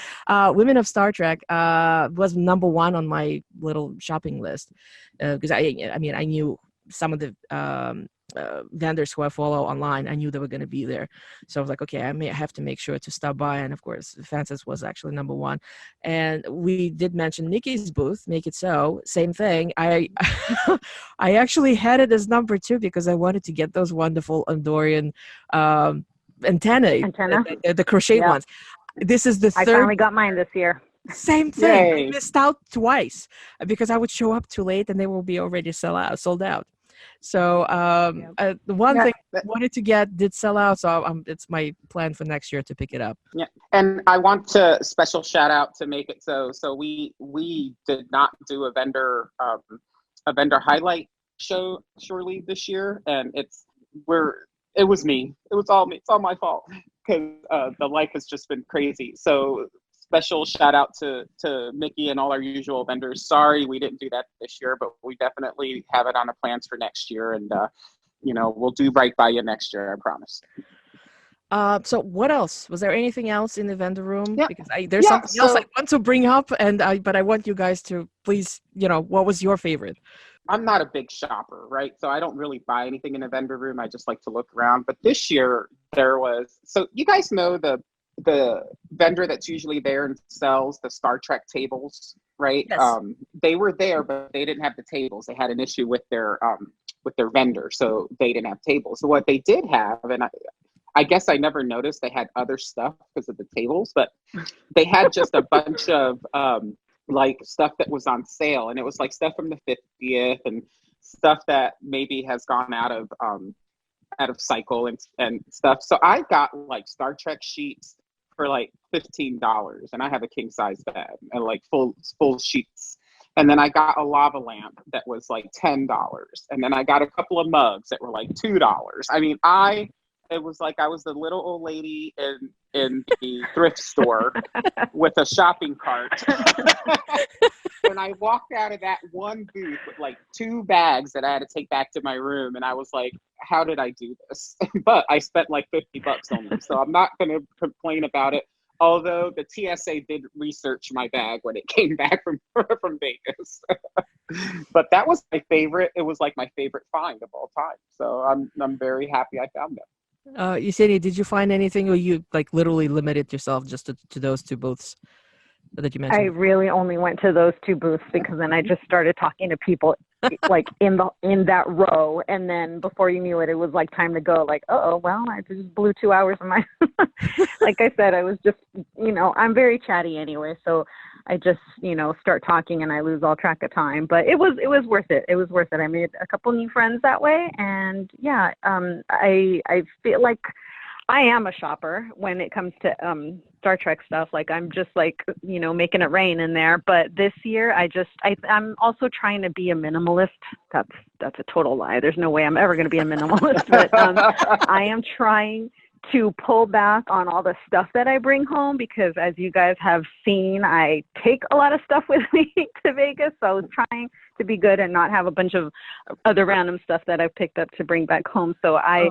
Women of Star Trek was number one on my little shopping list because I knew some of the vendors who I follow online. I knew they were going to be there, so I was like, okay, I may have to make sure to stop by. And of course, Fantas was actually number one. And we did mention Nikki's booth, Make It So, same thing. I actually had it as number two because I wanted to get those wonderful Andorian antennae, the crochet ones. This is the third. I finally got mine this year. Same thing. I missed out twice because I would show up too late and they will be already sold out. So the one thing I wanted to get did sell out, so it's my plan for next year to pick it up. Yeah, and I want to special shout out to Make It So. So we did not do a vendor highlight show surely this year, and it was me. It was all me. It's all my fault because the life has just been crazy. So special shout out to Mickey and all our usual vendors. Sorry we didn't do that this year, but we definitely have it on the plans for next year, and we'll do right by you next year, I promise. So what else? Was there anything else in the vendor room? Yeah. Because there's something else I want to bring up, but I want you guys to please, what was your favorite? I'm not a big shopper, right? So I don't really buy anything in the vendor room. I just like to look around. But this year there was, so you guys know the vendor that's usually there and sells the Star Trek tables, right? Yes. They were there, but they didn't have the tables. They had an issue with their vendor, so they didn't have tables. So what they did have, and I guess I never noticed they had other stuff because of the tables, but they had just a bunch of like stuff that was on sale, and it was like stuff from the 50th and stuff that maybe has gone out of Cycle and stuff. So I got like Star Trek sheets for like $15, and I have a king size bed and like full sheets. And then I got a lava lamp that was like $10, and then I got a couple of mugs that were like $2. I mean, it was like I was the little old lady in the thrift store with a shopping cart. And I walked out of that one booth with like 2 bags that I had to take back to my room. And I was like, how did I do this? But I spent like $50 on them. So I'm not going to complain about it. Although the TSA did research my bag when it came back from Vegas. But that was my favorite. It was like my favorite find of all time. So I'm very happy I found them. Yesenia, did you find anything, or you like literally limited yourself just to those 2 booths that you mentioned? I really only went to those 2 booths because then I just started talking to people like in that row, and then before you knew it, it was like time to go. Like, well, I just blew 2 hours of my. Like I said, I was just, I'm very chatty anyway, so I just, start talking and I lose all track of time. But it was worth it. It was worth it. I made a couple new friends that way, and yeah, I feel like I am a shopper when it comes to Star Trek stuff. Like I'm just like, making it rain in there. But this year I'm also trying to be a minimalist. That's a total lie. There's no way I'm ever going to be a minimalist. But I am trying to pull back on all the stuff that I bring home, because as you guys have seen, I take a lot of stuff with me to Vegas. So I was trying to be good and not have a bunch of other random stuff that I've picked up to bring back home. So I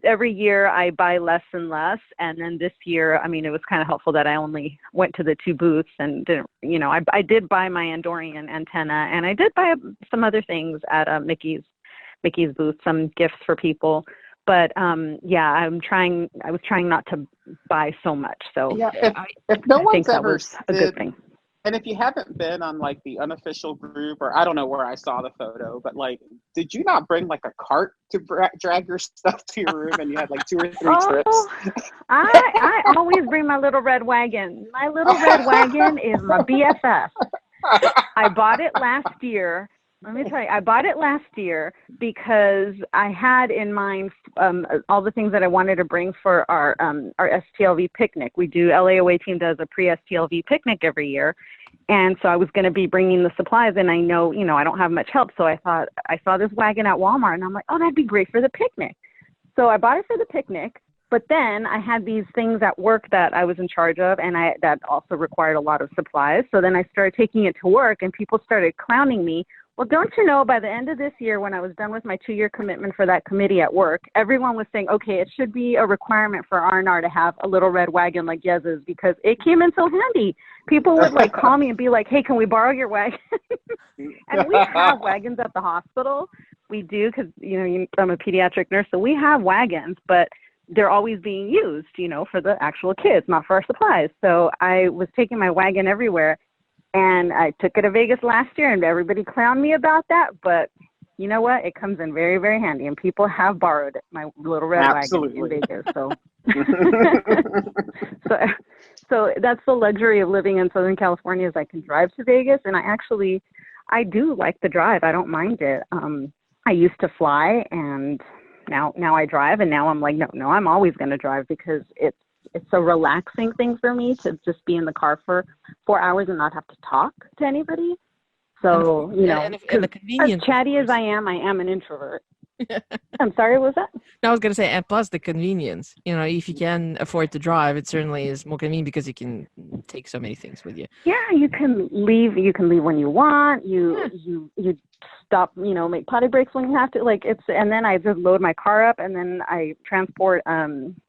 every year I buy less and less. And then this year, I mean, it was kind of helpful that I only went to the 2 booths and didn't, I did buy my Andorian antenna, and I did buy some other things at Mickey's booth, some gifts for people. But yeah, I was trying not to buy so much. So yeah, if no one's think that ever was a good thing. And if you haven't been on like the unofficial group, or I don't know where I saw the photo, but like, did you not bring like a cart to drag your stuff to your room, and you had like 2 or 3 trips? I always bring my little red wagon. My little red wagon is my BFF. I bought it last year. Let me tell you, I bought it last year because I had in mind all the things that I wanted to bring for our STLV picnic. LAOA team does a pre-STLV picnic every year. And so I was going to be bringing the supplies, and I know, I don't have much help. So I thought, I saw this wagon at Walmart, and I'm like, oh, that'd be great for the picnic. So I bought it for the picnic. But then I had these things at work that I was in charge of, and that also required a lot of supplies. So then I started taking it to work, and people started clowning me. Well, don't you know, by the end of this year, when I was done with my 2-year commitment for that committee at work, everyone was saying, okay, it should be a requirement for R&R to have a little red wagon like Yez's, because it came in so handy. People would like call me and be like, hey, can we borrow your wagon? And we have wagons at the hospital. We do, because, I'm a pediatric nurse, so we have wagons, but they're always being used, for the actual kids, not for our supplies. So I was taking my wagon everywhere. And I took it to Vegas last year, and everybody clowned me about that. But you know what? It comes in very, very handy. And people have borrowed my little red wagon in Vegas. So. So that's the luxury of living in Southern California, is I can drive to Vegas. And I do like the drive. I don't mind it. I used to fly, and now I drive. And now I'm like, no, I'm always going to drive, because it's a relaxing thing for me to just be in the car for 4 hours and not have to talk to anybody. So, and the convenience, as chatty as I am an introvert. I'm sorry, what was that? No, I was going to say, and plus the convenience. If you can afford to drive, it certainly is more convenient because you can take so many things with you. Yeah, you can leave when you want. You stop, make potty breaks when you have to. And then I just load my car up, and then I transport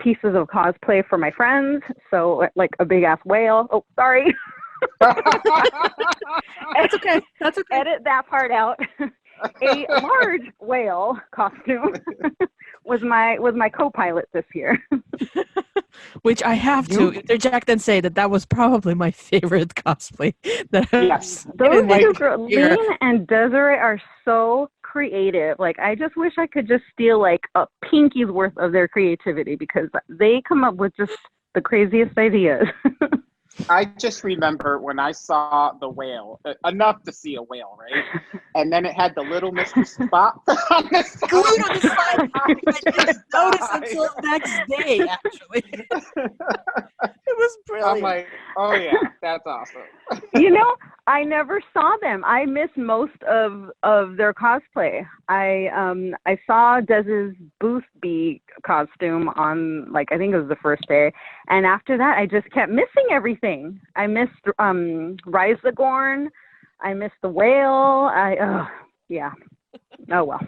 pieces of cosplay for my friends. So like a big ass whale. Oh, sorry. That's okay. Edit that part out. A large whale costume was my co-pilot this year. Which I have to interject and say that was probably my favorite cosplay. Yes. Those 2 girls, Lean and Desiree, are so creative. Like, I just wish I could just steal like a pinky's worth of their creativity, because they come up with just the craziest ideas. I just remember when I saw the whale, enough to see a whale, right? And then it had the little Mr. Spot on the side. Glued on the side. I didn't notice until next day, actually. It was brilliant. I'm like, oh yeah, that's awesome. You know, I never saw them. I missed most of their cosplay. I saw Dez's Booth Bee costume on, like, I think it was the first day, and after that I just kept missing everything. I missed Rise the Gorn. I missed the whale. Yeah. Oh well.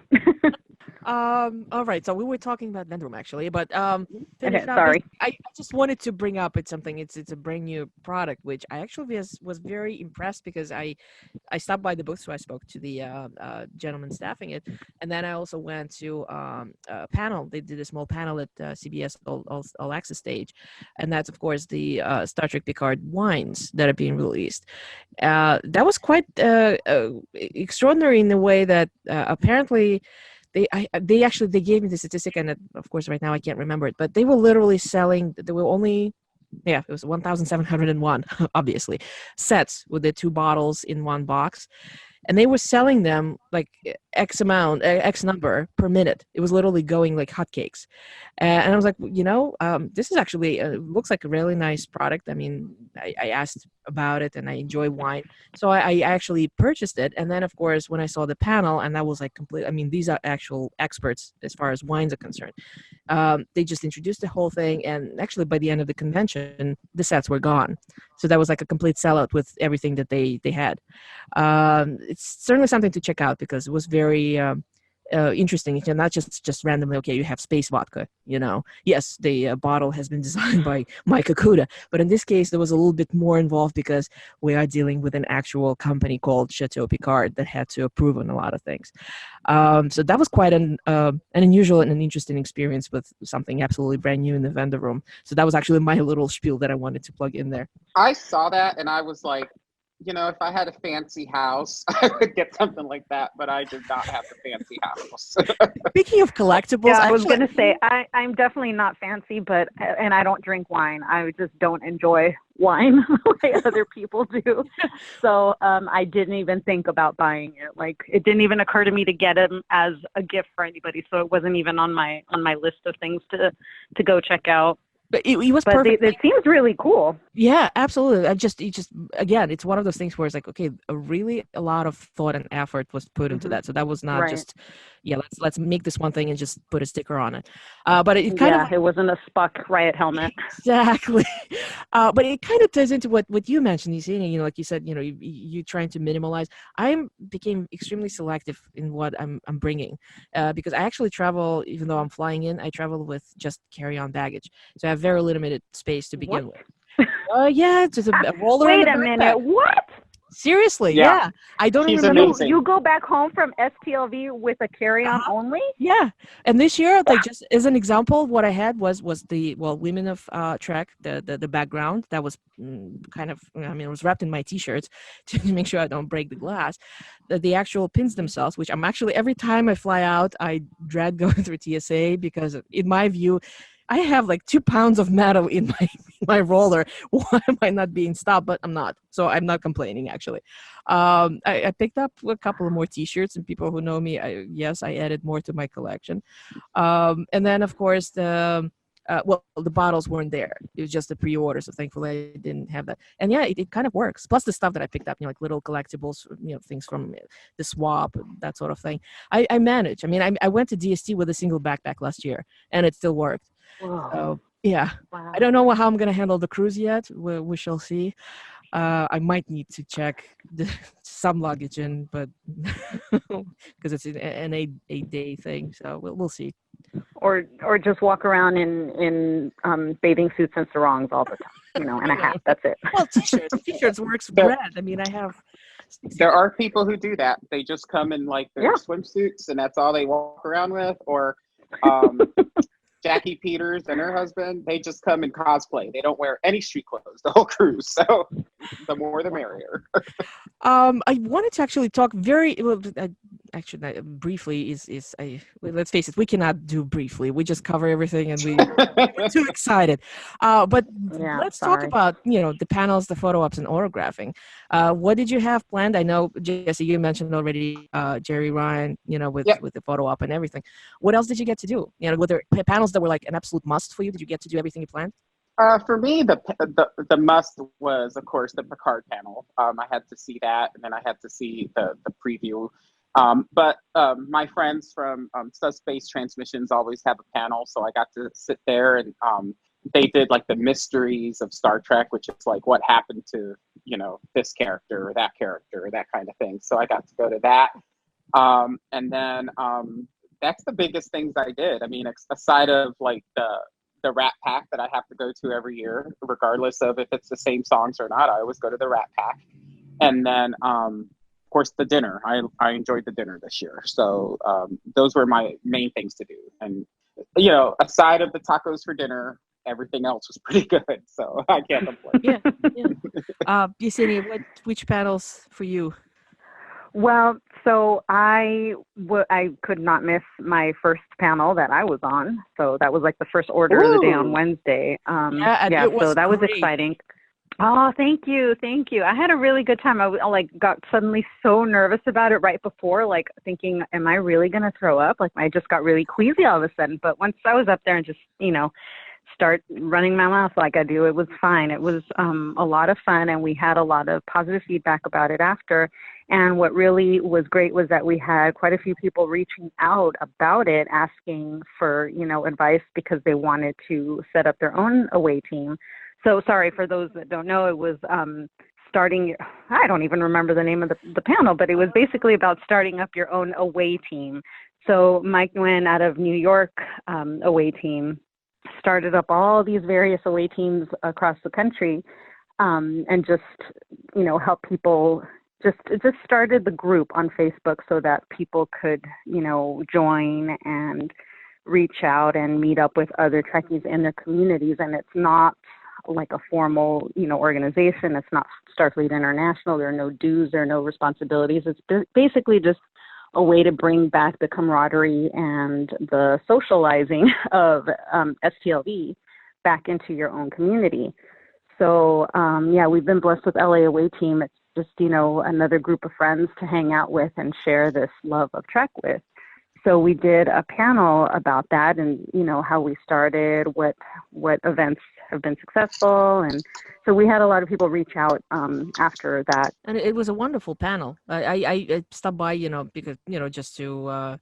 All right, so we were talking about Vendroom actually, but Okay, sorry. I just wanted to bring up something. It's a brand new product, which I actually was very impressed because I stopped by the booth, so I spoke to the gentleman staffing it, and then I also went to a panel. They did a small panel at CBS All Access stage, and that's of course the Star Trek Picard wines that are being released. That was quite extraordinary in the way that apparently. They gave me the statistic, and of course right now I can't remember it, but they were literally selling. There were only, it was 1,701 obviously sets with the 2 bottles in one box, and they were selling them like X number per minute. It was literally going like hotcakes, and I was like, this is actually looks like a really nice product. I mean, I asked about it, and I enjoy wine, so I actually purchased it. And then of course when I saw the panel, and that was like complete. I mean, these are actual experts as far as wines are concerned. They just introduced the whole thing, and actually by the end of the convention, the sets were gone. So that was like a complete sellout with everything that they had. It's certainly something to check out because it was very interesting. It's not just randomly, okay, you have space vodka, Yes, the bottle has been designed by Mike Okuda, but in this case, there was a little bit more involved because we are dealing with an actual company called Chateau Picard that had to approve on a lot of things. So that was quite an unusual and an interesting experience with something absolutely brand new in the vendor room. So that was actually my little spiel that I wanted to plug in there. I saw that and I was like, if I had a fancy house, I would get something like that, but I did not have a fancy house. Speaking of collectibles, yeah, I was going to say, I'm definitely not fancy, and I don't drink wine. I just don't enjoy wine the way other people do. So I didn't even think about buying it. Like, it didn't even occur to me to get it as a gift for anybody. So it wasn't even on my list of things to go check out. But it was perfect. It seems really cool. Yeah, absolutely. Again, it's one of those things where it's like, okay, a lot of thought and effort was put into that. So that was not just, let's make this one thing and just put a sticker on it. But it wasn't a Spock riot helmet. Exactly. But it kind of ties into what you mentioned, Yezenia, like you said, you're trying to minimalize. I became extremely selective in what I'm bringing because I actually travel, even though I'm flying in, I travel with just carry-on baggage. So I have very limited space to begin with. Yeah, it's just a roller. Wait a minute, what? Seriously, yeah. I don't She's remember. amazing. You go back home from STLV with a carry-on only? Yeah, and this year, like just as an example, what I had was the Women of Trek, the background that was kind of, it was wrapped in my T-shirts to make sure I don't break the glass. The actual pins themselves, which I'm actually every time I fly out, I dread going through TSA because in my view, I have like 2 pounds of metal in my roller. Why am I not being stopped? But I'm not. So I'm not complaining, actually. I picked up a couple of more T-shirts, and people who know me, I added more to my collection. And then, of course, the bottles weren't there. It was just the pre-order, so thankfully I didn't have that. And yeah, it kind of works. Plus the stuff that I picked up, like little collectibles, things from the swap, that sort of thing. I manage. I went to DST with a single backpack last year, and it still worked. So, yeah. Wow. I don't know how I'm going to handle the cruise yet. We shall see. I might need to check some luggage in, but because it's an 8-day thing, so we'll see. Or just walk around in bathing suits and sarongs all the time, and a hat. That's it. Well, t-shirts works great. I have. There are people who do that. They just come in like their swimsuits, and that's all they walk around with. Or Jackie Peters and her husband, they just come in cosplay. They don't wear any street clothes the whole cruise. So the more the merrier. I wanted to actually talk actually briefly is well, let's face it, we cannot do briefly. We just cover everything, and we're too excited. But Yeah, let's talk sorry. about the panels, the photo ops, and autographing. What did you have planned? I know, Jesse, you mentioned already Jerry Ryan, Yep. with the photo op and everything. What else did you get to do? Were there panels that were like an absolute must for you? Did you get to do everything you planned? For me, the must was, of course, the Picard panel. I had to see that, and then I had to see the preview. But my friends from Subspace Transmissions always have a panel, so I got to sit there, and they did like the mysteries of Star Trek, which is like what happened to this character or that character or that kind of thing. So I got to go to that, and then that's the biggest things I did. I mean, aside of like the Rat Pack that I have to go to every year, regardless of if it's the same songs or not. I always go to the Rat Pack. And then, of course, the dinner. I enjoyed the dinner this year. So those were my main things to do. And, aside of the tacos for dinner, everything else was pretty good. So I can't complain. Yeah. Yesenia, which panels for you? Well, so I could not miss my first panel that I was on. So that was like the first order of the day on Wednesday. So that was exciting. Oh, thank you. I had a really good time. I got suddenly so nervous about it right before, like thinking, am I really going to throw up? Like I just got really queasy all of a sudden. But once I was up there and just, start running my mouth like I do, it was fine. It was a lot of fun, and we had a lot of positive feedback about it after. And what really was great was that we had quite a few people reaching out about it, asking for, advice because they wanted to set up their own away team. So sorry for those that don't know, it was starting, I don't even remember the name of the panel, but it was basically about starting up your own away team. So Mike Nguyen out of New York away team started up all these various away teams across the country, and just, help people, just started the group on Facebook so that people could, join and reach out and meet up with other Trekkies in their communities. And it's not like a formal, organization. It's not Starfleet International. There are no dues, there are no responsibilities. It's basically just a way to bring back the camaraderie and the socializing of STLV back into your own community. So, we've been blessed with LA Away Team. It's just, another group of friends to hang out with and share this love of Trek with. So we did a panel about that and, how we started, what events have been successful. And so we had a lot of people reach out after that. And it was a wonderful panel. I stopped by, because, just to,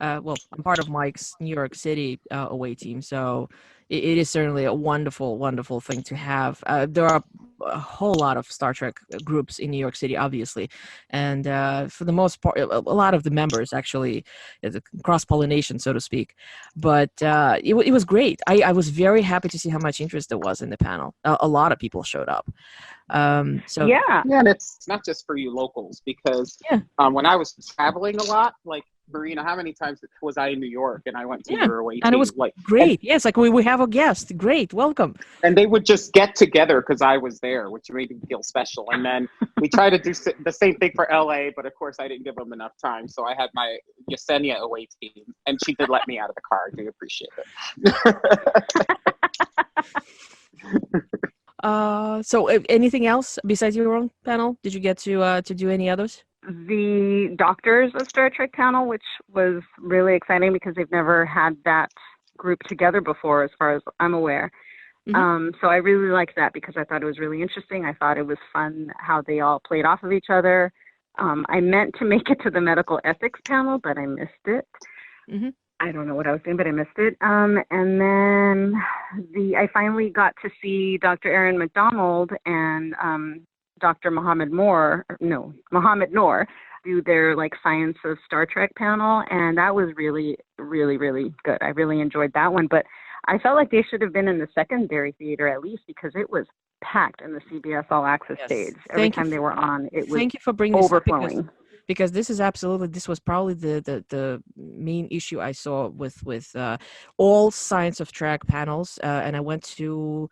I'm part of Mike's New York City away team. So it is certainly a wonderful, wonderful thing to have. There are a whole lot of Star Trek groups in New York City, obviously. And for the most part, a lot of the members actually, cross-pollination, so to speak. But it was great. I was very happy to see how much interest there was in the panel. A lot of people showed up. Yeah, and it's not just for you locals, because when I was traveling a lot, like Marina, how many times was I in New York and I went to your away team? And it was great. Yes, like we have a guest. Great, welcome. And they would just get together because I was there, which made me feel special. And then we tried to do the same thing for LA, but of course I didn't give them enough time. So I had my Yesenia away team, and she did let me out of the car. I do appreciate it. So anything else besides your own panel? Did you get to do any others? The Doctors of Star Trek panel, which was really exciting because they've never had that group together before, as far as I'm aware. Mm-hmm. So I really liked that because I thought it was really interesting. I thought it was fun how they all played off of each other. I meant to make it to the medical ethics panel, but I missed it. Mm-hmm. I don't know what I was doing, but I missed it. And then I finally got to see Dr. Erin McDonald and Dr. Mohammed Noor do their Science of Star Trek panel, and that was really, really, really good. I really enjoyed that one, but I felt like they should have been in the secondary theater at least, because it was packed in the CBS All Access stage. Every time they were on, it was Thank you for bringing overflowing. This up because this was probably the main issue I saw with all Science of Trek panels, and I went to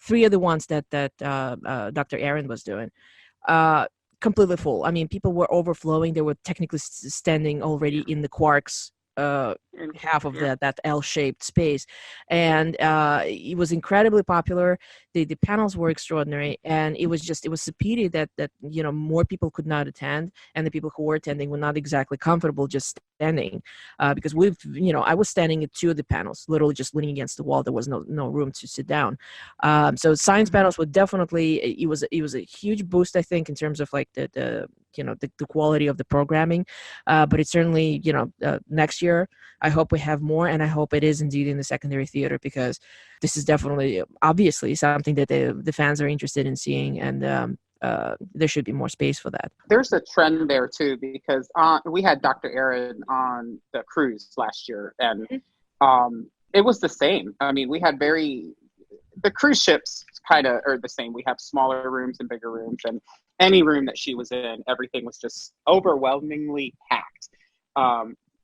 3 of the ones that Dr. Aaron was doing. completely full. I mean, people were overflowing. They were technically standing already in the Quarks half of that L-shaped space, and it was incredibly popular. The panels were extraordinary, and it was a pity that more people could not attend, and the people who were attending were not exactly comfortable just standing, because I was standing at two of the panels, literally just leaning against the wall. There was no room to sit down. So science panels were definitely, it was a huge boost, I think, in terms of like the quality of the programming, but it's certainly next year I hope we have more, and I hope it is indeed in the secondary theater, because this is definitely obviously something that the fans are interested in seeing, and there should be more space for that. There's a trend there too, because we had Dr. Aaron on the cruise last year, and it was the same. I mean, we had the cruise ships kind of are the same. We have smaller rooms and bigger rooms, and any room that she was in, everything was just overwhelmingly packed,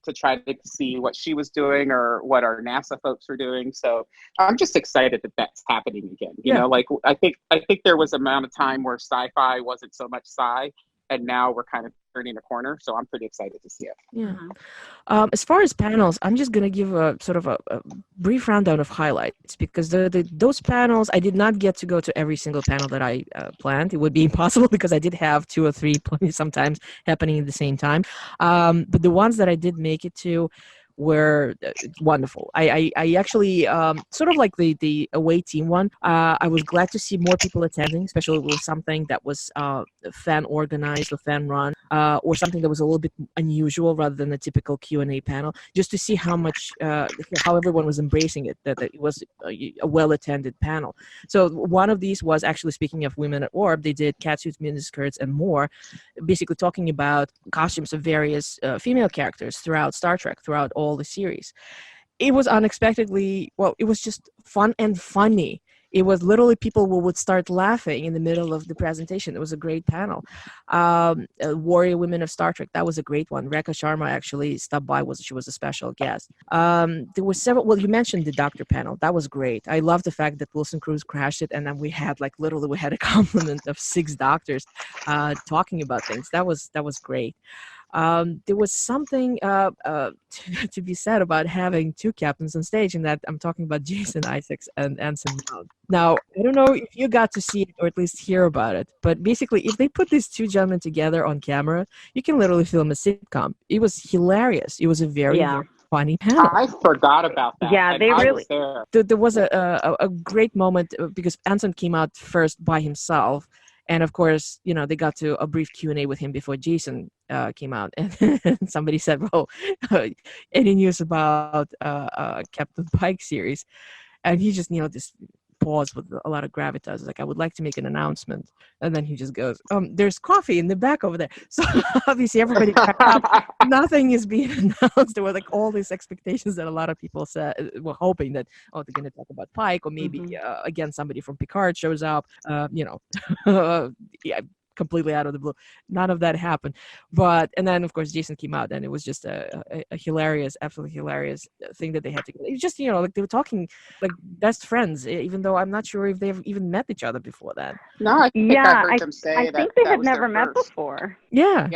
to try to see what she was doing or what our NASA folks were doing. So I'm just excited that that's happening again. You know, like I think there was an amount of time where sci-fi wasn't so much sci, and now we're kind of turning a corner. So I'm pretty excited to see it. Yeah. As far as panels, I'm just going to give a sort of a brief rundown of highlights, because those panels, I did not get to go to every single panel that I planned. It would be impossible because I did have 2 or 3 sometimes happening at the same time. But the ones that I did make it to were wonderful. I actually sort of like the away team one. I was glad to see more people attending, especially with something that was fan organized or fan run, or something that was a little bit unusual rather than the typical Q&A panel, just to see how everyone was embracing it, that it was a well-attended panel. So one of these was actually, speaking of Women at Orb, they did catsuits, miniskirts, and more, basically talking about costumes of various female characters throughout Star Trek, throughout all the series. It was unexpectedly, it was just fun and funny. It was literally people who would start laughing in the middle of the presentation. It was a great panel. Warrior Women of Star Trek, that was a great one. Rekha Sharma actually stopped by. She was a special guest. There were several, you mentioned the doctor panel. That was great. I love the fact that Wilson Cruz crashed it, and then we had a complement of 6 doctors talking about things. That was great. There was something to be said about having 2 captains on stage, and that I'm talking about Jason Isaacs and Anson Mount. Now, I don't know if you got to see it or at least hear about it, but basically, if they put these 2 gentlemen together on camera, you can literally film a sitcom. It was hilarious. It was a very funny panel. I forgot about that. Yeah, they really. There was a great moment, because Anson came out first by himself. And of course, they got to a brief Q&A with him before Jason came out. And somebody said, well, any news about Captain Pike series? And he just, just paused with a lot of gravitas. Like, I would like to make an announcement. And then he just goes, there's coffee in the back over there. So obviously everybody cracked up. Nothing is being announced. There were like all these expectations that a lot of people were hoping that, they're going to talk about Pike, or maybe again, somebody from Picard shows up, completely out of the blue. None of that happened. And then of course Jason came out, and it was just a hilarious, absolutely hilarious thing that they had to. It was just, like they were talking like best friends, even though I'm not sure if they've even met each other before that. No, I think I heard them say I that. think they that had was never their met first. before. Yeah.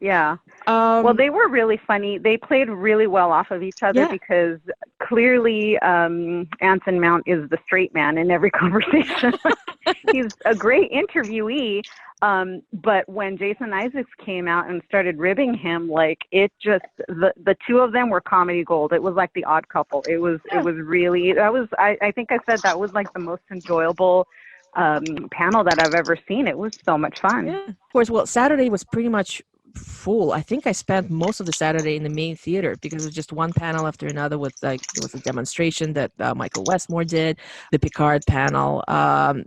Yeah. Well, they were really funny. They played really well off of each other, because clearly Anson Mount is the straight man in every conversation. He's a great interviewee. But when Jason Isaacs came out and started ribbing him, like, it just, the 2 of them were comedy gold. It was like the Odd Couple. It was really, I think I said that was like the most enjoyable panel that I've ever seen. It was so much fun. Yeah, of course. Well, Saturday was pretty much full. I think I spent most of the Saturday in the main theater, because it was just one panel after another with there was a demonstration that Michael Westmore did, the Picard panel.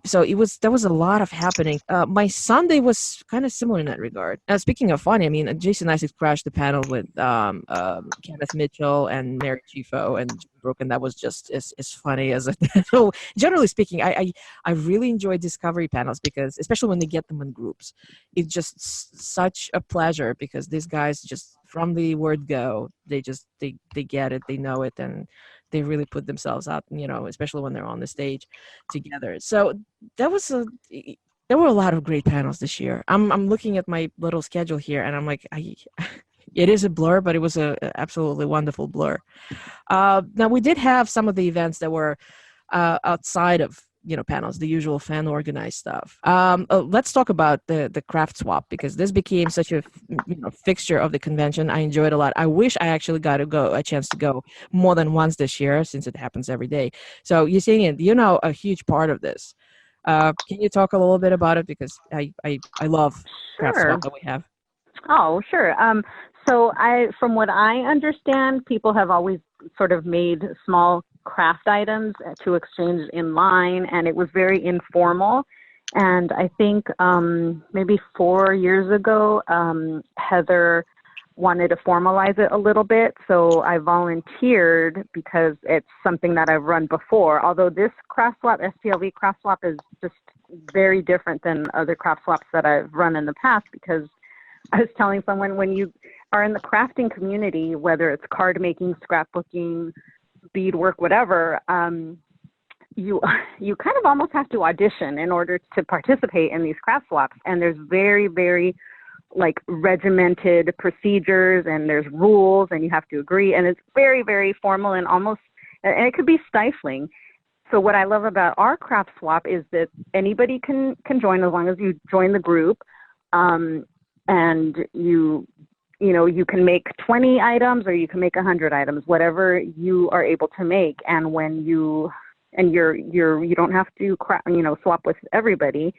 So there was a lot of happening. My Sunday was kind of similar in that regard. Speaking of funny, I mean, Jason Isaacs crashed the panel with Kenneth Mitchell and Mary Chieffo and Jim Brooke, and that was just as funny as so generally speaking, I really enjoy Discovery panels, because especially when they get them in groups, it's just such a pleasure, because these guys just from the word go, they get it, they know it, and they really put themselves out, especially when they're on the stage together. So that was There were a lot of great panels this year. I'm looking at my little schedule here, and I'm like, it is a blur, but it was a absolutely wonderful blur. Now we did have some of the events that were outside of panels, the usual fan organized stuff. Let's talk about the craft swap, because this became such a fixture of the convention. I enjoyed it a lot. I wish I actually got a chance to go more than once this year, since it happens every day. So Yesenia, a huge part of this. Can you talk a little bit about it, because I love craft Sure. swap that we have. Oh, sure. So from what I understand, people have always sort of made small craft items to exchange in line, and it was very informal. And I think maybe 4 years ago, Heather wanted to formalize it a little bit. So I volunteered because it's something that I've run before. Although this craft swap, STLV craft swap, is just very different than other craft swaps that I've run in the past, because I was telling someone, when you are in the crafting community, whether it's card making, scrapbooking, beadwork, whatever, you kind of almost have to audition in order to participate in these craft swaps. And there's very, very regimented procedures, and there's rules, and you have to agree. And it's very, very formal, and it could be stifling. So what I love about our craft swap is that anybody can join, as long as you join the group. And you can make 20 items, or you can make 100 items, whatever you are able to make. And when you don't have to swap with everybody.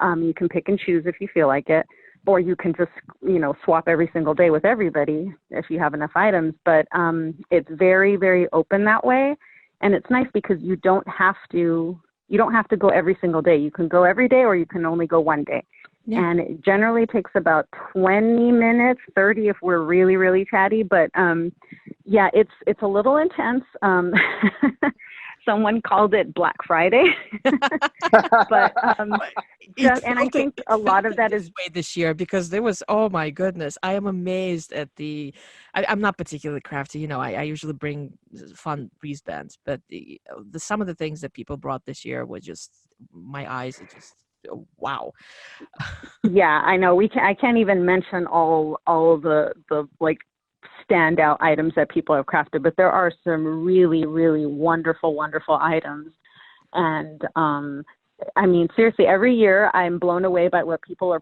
You can pick and choose if you feel like it, or you can just swap every single day with everybody if you have enough items. But it's very, very open that way, and it's nice because you don't have to go every single day. You can go every day, or you can only go one day. Yeah. And it generally takes about 20 minutes, 30 if we're really, really chatty. But it's a little intense. Someone called it Black Friday, but and I think a lot of that is way this year, because there was, oh my goodness, I am amazed at I'm not particularly crafty, I usually bring fun wristbands, but some of the things that people brought this year were just, my eyes are just, wow. Yeah, I know. I can't even mention all the standout items that people have crafted, but there are some really, really wonderful, wonderful items. And I mean, seriously, every year I'm blown away by what people are,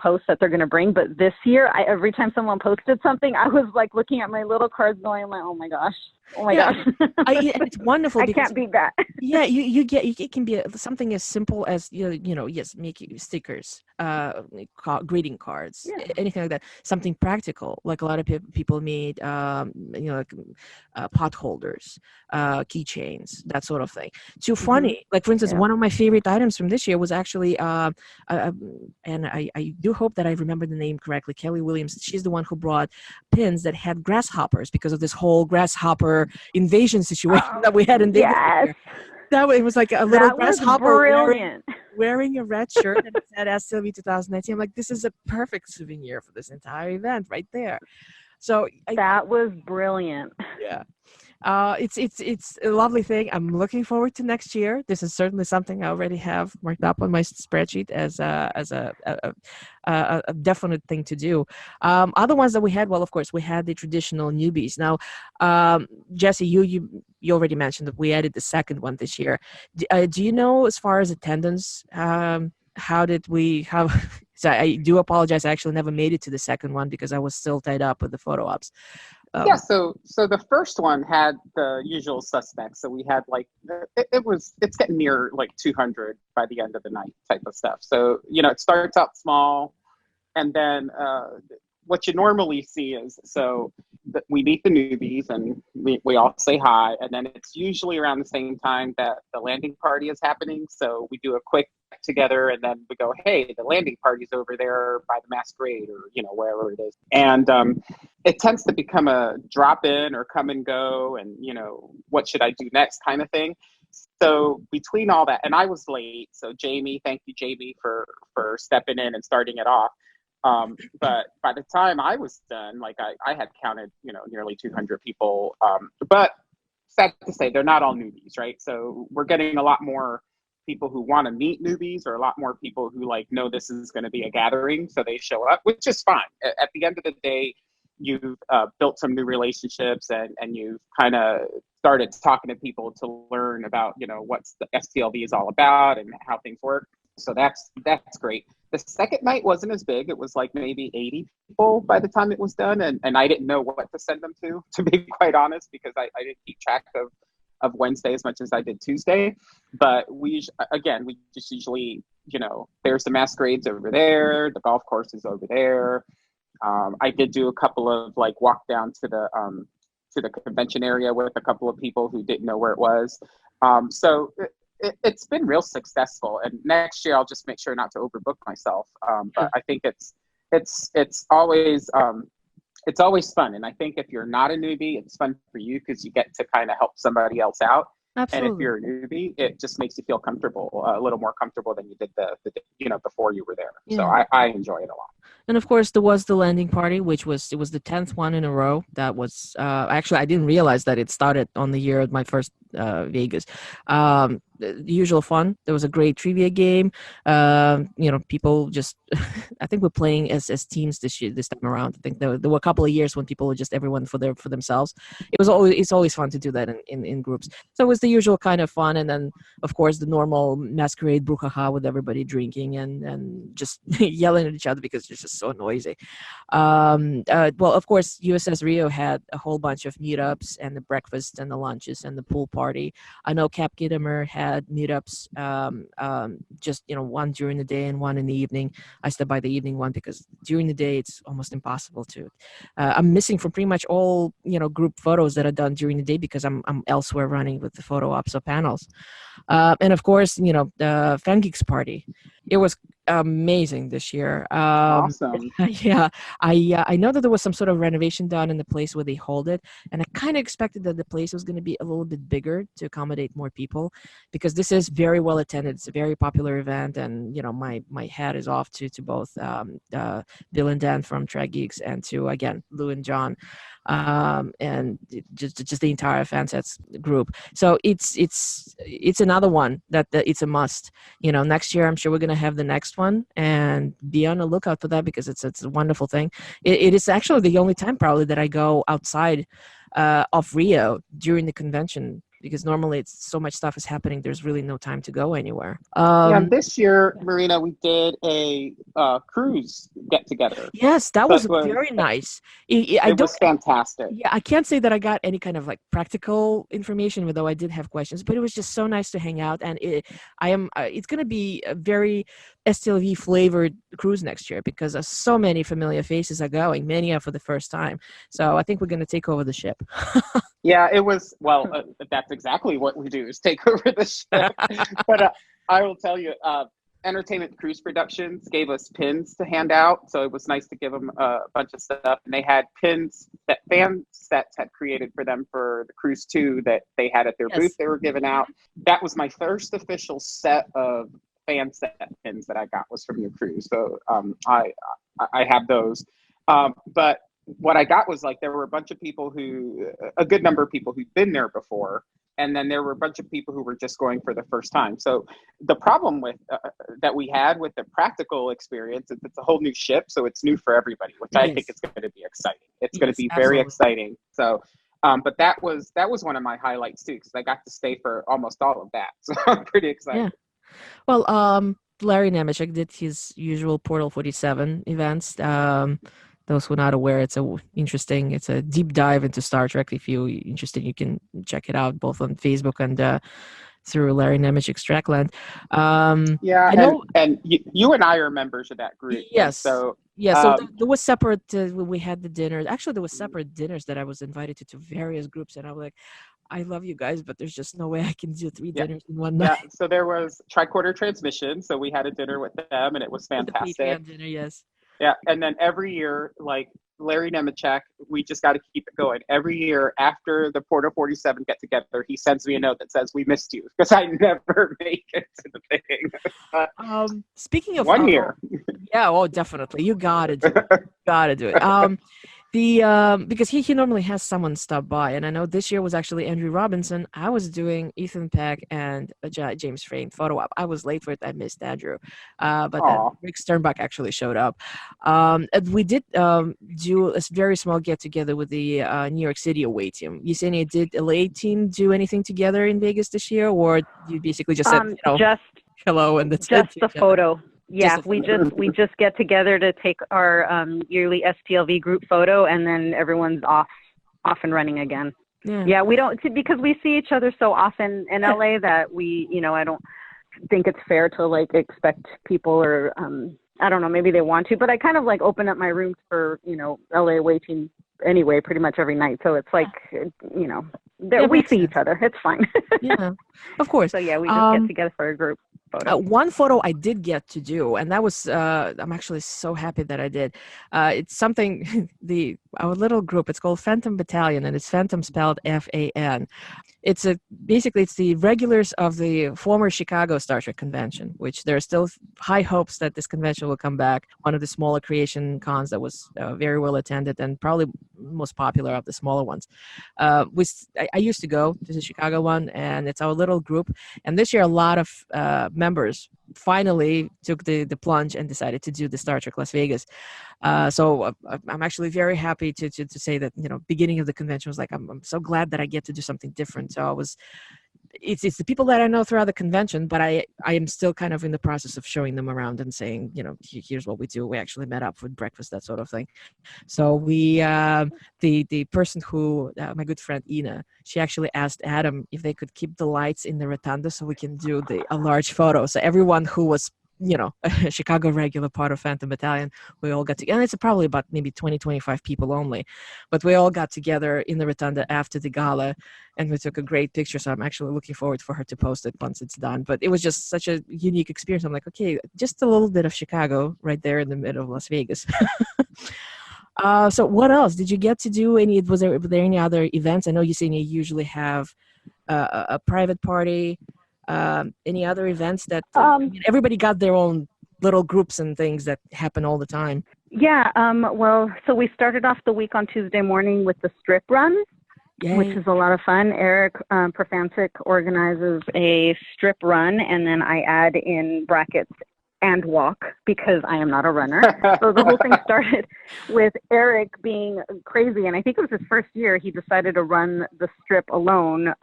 post that they're going to bring. But this year, every time someone posted something, I was looking at my little cards going, oh my gosh. And it's wonderful. I can't beat that. Yeah, you get, it can be something as simple as, make stickers, greeting cards, anything like that. Something practical, like a lot of people made, pot holders, keychains, that sort of thing. Too funny. Like, for instance, one of my favorite items from this year was actually, and I do hope that I remember the name correctly, Kelly Williams. She's the one who brought pins that had grasshoppers, because of this whole grasshopper invasion situation that we had in Vegas. Yes. That way, it was like a little grasshopper wearing a red shirt, and it said STLV 2019. I'm like, this is a perfect souvenir for this entire event right there. So that was brilliant. Yeah. It's a lovely thing. I'm looking forward to next year. This is certainly something I already have marked up on my spreadsheet as a definite thing to do. Other ones that we had, well, of course, we had the traditional newbies. Now, Jessie, you already mentioned that we added the second one this year. Do you know, as far as attendance, how did we have? So I do apologize. I actually never made it to the second one because I was still tied up with the photo ops. So the first one had the usual suspects. So we had it's getting near 200 by the end of the night type of stuff. So, it starts out small, and then what you normally see is, we meet the newbies and we all say hi, and then it's usually around the same time that the landing party is happening. So we do a quick together, and then we go, hey, the landing party's over there by the masquerade, or wherever it is. And it tends to become a drop in or come and go, and what should I do next kind of thing. So between all that, and I was late, so Jamie, thank you, Jamie, for stepping in and starting it off. But by the time I was done, I had counted, nearly 200 people. But sad to say, they're not all newbies, right? So we're getting a lot more people who want to meet newbies or a lot more people who like know this is going to be a gathering, so they show up, which is fine. At the end of the day, you've built some new relationships and you've kind of started talking to people to learn about, you know, what the STLV is all about and how things work. So that's great. The second night wasn't as big. It was like maybe 80 people by the time it was done. And I didn't know what to send them to be quite honest, because I didn't keep track of Wednesday as much as I did Tuesday. But we just usually, you know, there's the masquerades over there, the golf course is over there. I did do a couple of like walk down to the convention area with a couple of people who didn't know where it was. So it's been real successful. And next year I'll just make sure not to overbook myself. But I think it's always fun. And I think if you're not a newbie, it's fun for you because you get to kind of help somebody else out. Absolutely. And if you're a newbie, it just makes you feel comfortable, a little more comfortable than you did the before you were there. Yeah. So I enjoy it a lot. And of course, there was the landing party, which was the 10th one in a row. That was actually, I didn't realize that it started on the year of my first Vegas. The usual fun. There was a great trivia game. People just, I think we're playing as teams this time around. I think there were a couple of years when people were just everyone for themselves. It's always fun to do that in groups. So it was the usual kind of fun. And then, of course, the normal masquerade brouhaha with everybody drinking and just yelling at each other because it's just so noisy. Well, of course, USS Rio had a whole bunch of meetups and the breakfast and the lunches and the pool party. I know Cap Gittimer had meetups, just one during the day and one in the evening. I stopped by the evening one because during the day it's almost impossible to. I'm missing from pretty much all group photos that are done during the day because I'm elsewhere running with the photo ops or panels, and of course the Fan Geeks party. It was amazing this year. Awesome. Yeah, I know that there was some sort of renovation done in the place where they hold it, and I kind of expected that the place was going to be a little bit bigger to accommodate more people, because this is very well attended. It's a very popular event, and my hat is off to both Bill and Dan from Track Geeks and to again Lou and John, and just the entire Fansets group. So it's another one that it's a must. Next year I'm sure we're going to have the next one, and be on the lookout for that because it's a wonderful thing. It is actually the only time probably that I go outside of Rio during the convention, because normally it's so much stuff is happening. There's really no time to go anywhere. This year, Marina, we did a cruise get together. Yes, that was very nice. It was fantastic. Yeah, I can't say that I got any kind of like practical information, though I did have questions. But it was just so nice to hang out, and it's going to be a very STLV flavored cruise next year because so many familiar faces are going. Many are for the first time. So I think we're going to take over the ship. Yeah, it was, that's exactly what we do, is take over the ship. But I will tell you, Entertainment Cruise Productions gave us pins to hand out. So it was nice to give them a bunch of stuff. And they had pins that Fansets had created for them for the Cruise 2 that they had at their booth they were giving out. That was my first official set of Fanset pins that I got was from the cruise. So I have those. But what I got was there were a bunch of people a good number of people who'd been there before. And then there were a bunch of people who were just going for the first time. So the problem with that we had with the practical experience is it's a whole new ship. So it's new for everybody, which I think is going to be exciting. It's going to be very exciting. So, but that was one of my highlights too, because I got to stay for almost all of that. So I'm pretty excited. Yeah. Well, Larry Nemechek did his usual Portal 47 events. Those who are not aware, it's a deep dive into Star Trek. If you're interested, you can check it out both on Facebook and through Larry Nemechek's Trackland. Yeah, I know, and you and I are members of that group. Yes. So there was separate. We had the dinners. Actually, there was separate dinners that I was invited to various groups, and I was like, I love you guys, but there's just no way I can do 3 dinners in one night. Yeah. So there was Tricorder Transmission. So we had a dinner with them, and it was fantastic. The Patreon dinner, yes. Yeah, and then every year, Larry Nemechek, we just got to keep it going. Every year after the Portal 47 get together, he sends me a note that says, "We missed you," because I never make it to the thing. Speaking of 1 year, yeah, definitely, you gotta do it. Because he normally has someone stop by, and I know this year was actually Andrew Robinson. I was doing Ethan Peck and James Frayne photo op. I was late for it. I missed Andrew, but then Aw. Rick Sternbach actually showed up. And we did do a very small get together with the New York City away team. Yesenia, did LA team do anything together in Vegas this year, or you basically just said Just hello and that's just it? the photo. Yeah, Just a we just get together to take our yearly STLV group photo, and then everyone's off and running again. Yeah, we don't, because we see each other so often in LA that we, I don't think it's fair to like expect people, or I don't know, maybe they want to, but I kind of like open up my room for LA waiting anyway pretty much every night, so it's like we see each other. It's fine. Yeah, of course. So yeah, we just get together for a group photo. One photo I did get to do, and that was I'm actually so happy that I did. It's something our little group. It's called Phantom Battalion, and it's Phantom spelled F-A-N. It's the regulars of the former Chicago Star Trek convention, which there are still high hopes that this convention will come back. One of the smaller creation cons that was very well attended and probably most popular of the smaller ones. I used to go to the Chicago one, and it's our little group. And this year, a lot of members finally took the plunge and decided to do the Star Trek Las Vegas. So I'm actually very happy to say that, beginning of the convention was like, I'm so glad that I get to do something different. So it's the people that I know throughout the convention, but I am still kind of in the process of showing them around and saying, here's what we do. We actually met up for breakfast, that sort of thing. So we, the person who, my good friend Ina, she actually asked Adam if they could keep the lights in the rotunda so we can do a large photo. So everyone who was a Chicago regular part of Phantom Battalion, we all got together. And it's probably about maybe 20, 25 people only. But we all got together in the rotunda after the gala, and we took a great picture. So I'm actually looking forward for her to post it once it's done. But it was just such a unique experience. I'm like, okay, just a little bit of Chicago right there in the middle of Las Vegas. So what else? Did you get to do were there any other events? I know you usually have a private party. Any other events that everybody got their own little groups and things that happen all the time? Yeah. Well, so we started off the week on Tuesday morning with the strip run, which is a lot of fun. Eric Profancic organizes a strip run, and then I add in brackets and walk because I am not a runner. So the whole thing started with Eric being crazy, and I think it was his first year. He decided to run the strip alone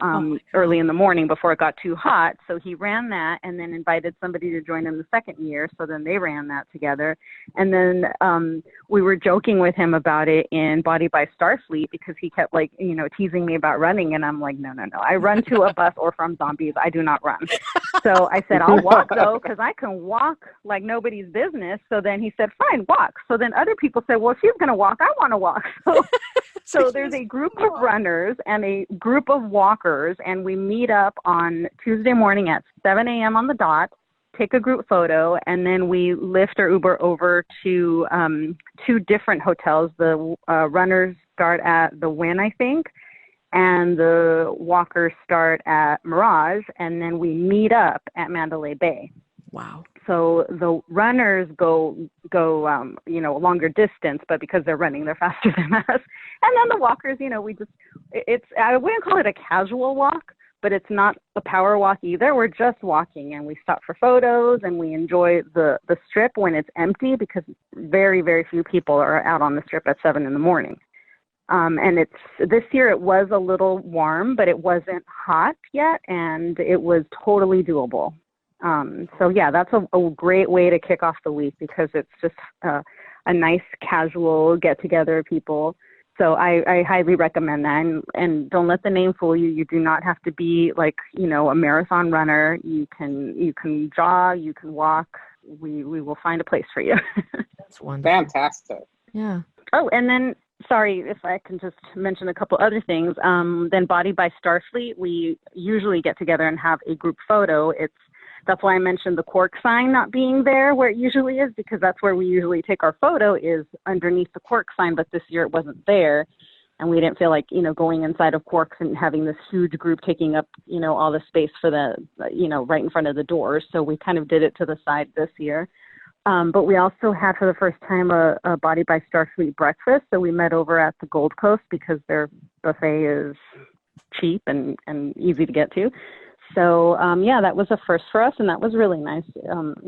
early in the morning before it got too hot. So he ran that and then invited somebody to join him the second year. So then they ran that together. And then we were joking with him about it in Body by Starfleet because he kept teasing me about running. And I'm like, no. I run to a bus or from zombies. I do not run. So I said, I'll walk though, because I can walk like nobody's business. So then he said, fine, walk. So then other people said, well, if she's going to walk, I want to walk. So there's a group of runners and a group of walkers, and we meet up on Tuesday morning at 7 a.m. on the dot, take a group photo, and then we Lyft or Uber over to two different hotels. The runners start at the Wynn, I think, and the walkers start at Mirage, and then we meet up at Mandalay Bay. Wow. So the runners go a longer distance, but because they're running, they're faster than us. And then the walkers, I wouldn't call it a casual walk, but it's not a power walk either. We're just walking, and we stop for photos, and we enjoy the strip when it's empty because very, very few people are out on the strip at 7 a.m. And this year it was a little warm, but it wasn't hot yet, and it was totally doable. So yeah, that's a great way to kick off the week because it's just a nice casual get together of people. So I highly recommend that, and don't let the name fool you. You do not have to be a marathon runner. You can jog, you can walk. We will find a place for you. That's wonderful. Fantastic. Yeah. Oh, and then sorry if I can just mention a couple other things. Then Body by Starfleet, we usually get together and have a group photo. That's why I mentioned the cork sign not being there where it usually is, because that's where we usually take our photo is underneath the cork sign, but this year it wasn't there. And we didn't feel like, going inside of Quarks and having this huge group taking up, all the space for the, right in front of the doors. So we kind of did it to the side this year. But we also had for the first time a Body by Starfleet breakfast. So we met over at the Gold Coast because their buffet is cheap and easy to get to. So, yeah, that was a first for us, and that was really nice.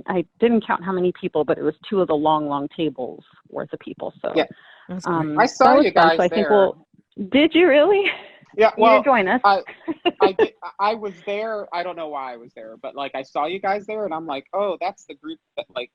I didn't count how many people, but it was 2 of the long tables worth of people. So, yeah. That's I saw you guys so I there. think did you really? Yeah, You well, didn't join us. I was there. I don't know why I was there, but like I saw you guys there, and I'm like, oh, that's the group that like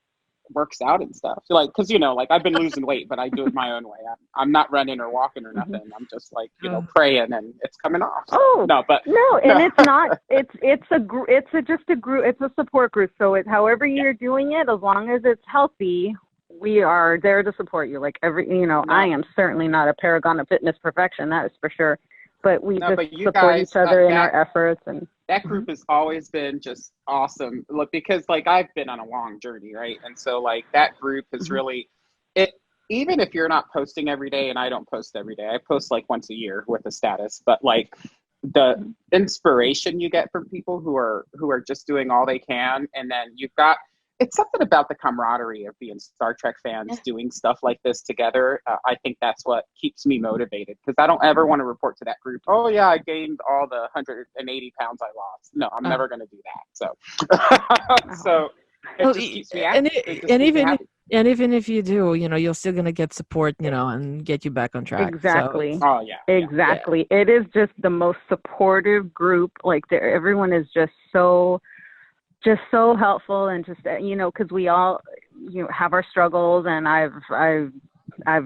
works out and stuff. So, like, because like I've been losing weight, but I do it my own way. I'm not running or walking or nothing. I'm just like praying, and it's coming off. So, Oh no, and it's not. It's just a group. It's a support group. So however you're doing it, as long as it's healthy, we are there to support you. Like I am certainly not a paragon of fitness perfection. That is for sure. But we just support each other in our efforts. And that group has always been just awesome. Look, because like I've been on a long journey, right? And so like that group is really it. Even if you're not posting every day, and I don't post every day, I post like once a year with a status. But like the inspiration you get from people who are just doing all they can, and then you've got. It's something about the camaraderie of being Star Trek fans doing stuff like this together. I think that's what keeps me motivated because I don't ever want to report to that group. Oh yeah, I gained all the 180 pounds I lost. No, I'm never going to do that. So, so it just keeps me active. And even if you do, you're still gonna get support, and get you back on track. Exactly. So, oh yeah. Exactly. Yeah. It is just the most supportive group. Like everyone is just so helpful and just because we all have our struggles, and I've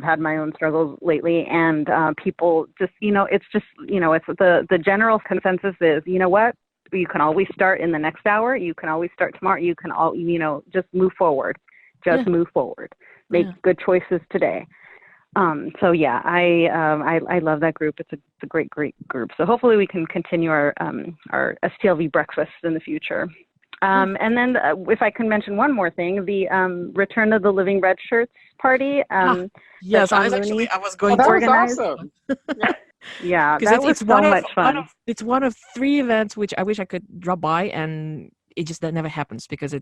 had my own struggles lately, and people just it's just it's the general consensus is what, you can always start in the next hour, you can always start tomorrow, you can all just move forward, move forward, make good choices today. So yeah, I love that group. It's a great group. So hopefully we can continue our STLV breakfasts in the future. And then if I can mention one more thing, the Return of the Living Red Shirts party. Yes, I was going to organize. Awesome. Yeah, that was so much fun. It's one of 3 events which I wish I could drop by, and it just that never happens because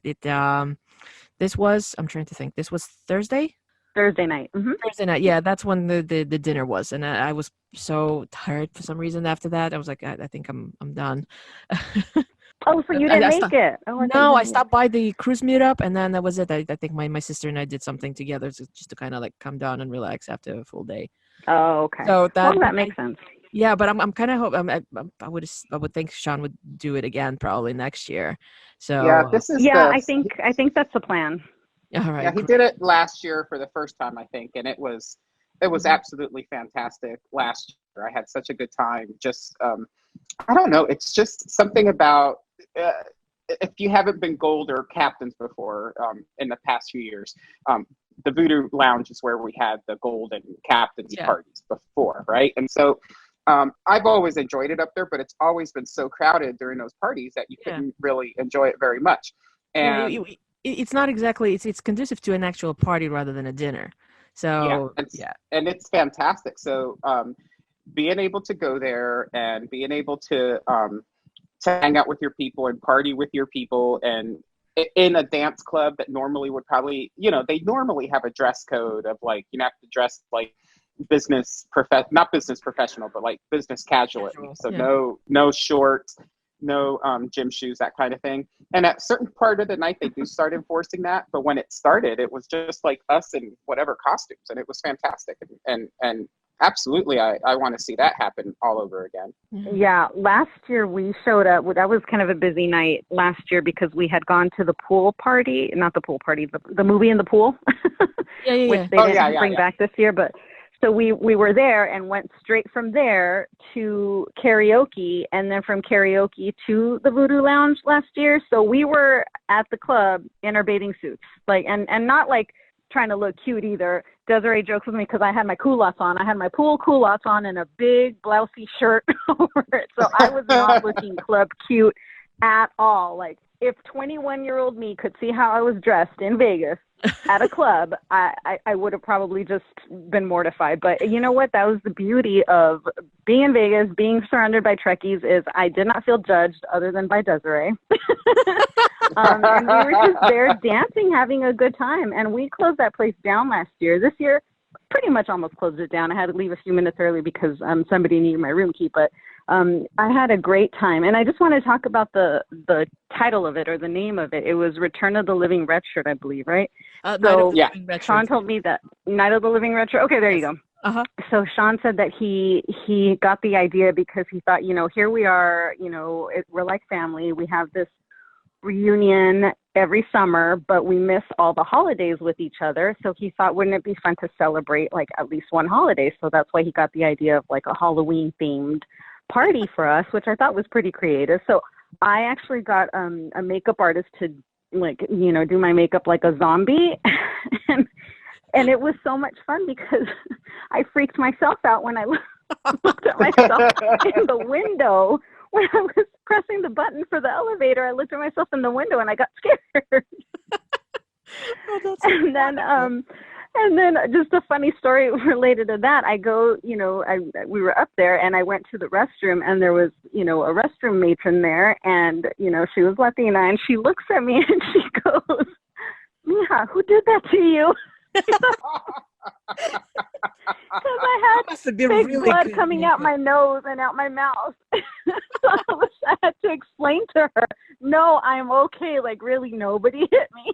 this was, I'm trying to think, this was Thursday night. Mm-hmm. Thursday night, yeah, that's when the dinner was, and I was so tired for some reason after that. I was like, I think I'm done. Oh, so you didn't make it? Oh, no, I stopped by the cruise meetup, and then that was it. I think my sister and I did something together just to kind of like come down and relax after a full day. Oh, okay. So that makes sense. Yeah, but I'm kind of hoping I would think Sean would do it again probably next year. So yeah, this is I think that's the plan. All right. Yeah, he did it last year for the first time, I think, and it was absolutely fantastic last year. I had such a good time. Just I don't know, it's just something about if you haven't been gold or captains before in the past few years, the Voodoo Lounge is where we had the gold and captains parties before, right? And so I've always enjoyed it up there, but it's always been so crowded during those parties that you couldn't really enjoy it very much. And it's not exactly, it's conducive to an actual party rather than a dinner. So and it's fantastic. So being able to go there and being able to hang out with your people and party with your people, and in a dance club that normally would probably, they normally have a dress code of like, you have to dress like not business professional, but like business casual. So no shorts, no gym shoes, that kind of thing. And at a certain part of the night, they do start enforcing that. But when it started, it was just like us in whatever costumes, and it was fantastic. And absolutely, I want to see that happen all over again. Yeah, last year we showed up. That was kind of a busy night last year because we had gone to the pool party, not the pool party, the movie in the pool, which they didn't bring back this year. But so we were there and went straight from there to karaoke, and then from karaoke to the Voodoo Lounge last year. So we were at the club in our bathing suits, like and not like trying to look cute either. Desiree jokes with me because I had my culottes on. I had my pool culottes on and a big blousey shirt over it. So I was not looking club cute at all. Like if 21-year-old me could see how I was dressed in Vegas, at a club, I would have probably just been mortified. But you know what? That was the beauty of being in Vegas, being surrounded by Trekkies, is I did not feel judged other than by Desiree. And we were just there dancing, having a good time. And we closed that place down last year. This year, pretty much almost closed it down. I had to leave a few minutes early because somebody needed my room key. But I had a great time. And I just want to talk about the title of it, or the name of it. It was Return of the Living Retro, I believe, right? Sean told me that Night of the Living Retro. Okay, there you go. Uh-huh. So Sean said that he got the idea because he thought, here we are, we're like family. We have this reunion every summer, but we miss all the holidays with each other. So he thought, wouldn't it be fun to celebrate like at least one holiday? So that's why he got the idea of like a Halloween themed party for us, which I thought was pretty creative. So I actually got a makeup artist to do my makeup like a zombie. and it was so much fun because I freaked myself out when I looked at myself in the window. When I was pressing the button for the elevator, I looked at myself in the window and I got scared. And then just a funny story related to that. I go, we were up there and I went to the restroom and there was, a restroom matron there, and, she was Latina, and she looks at me and she goes, "Mija, who did that to you?" Because I had fake really blood coming out my nose and out my mouth. So I had to explain to her, "No, I'm okay. Like, really, nobody hit me."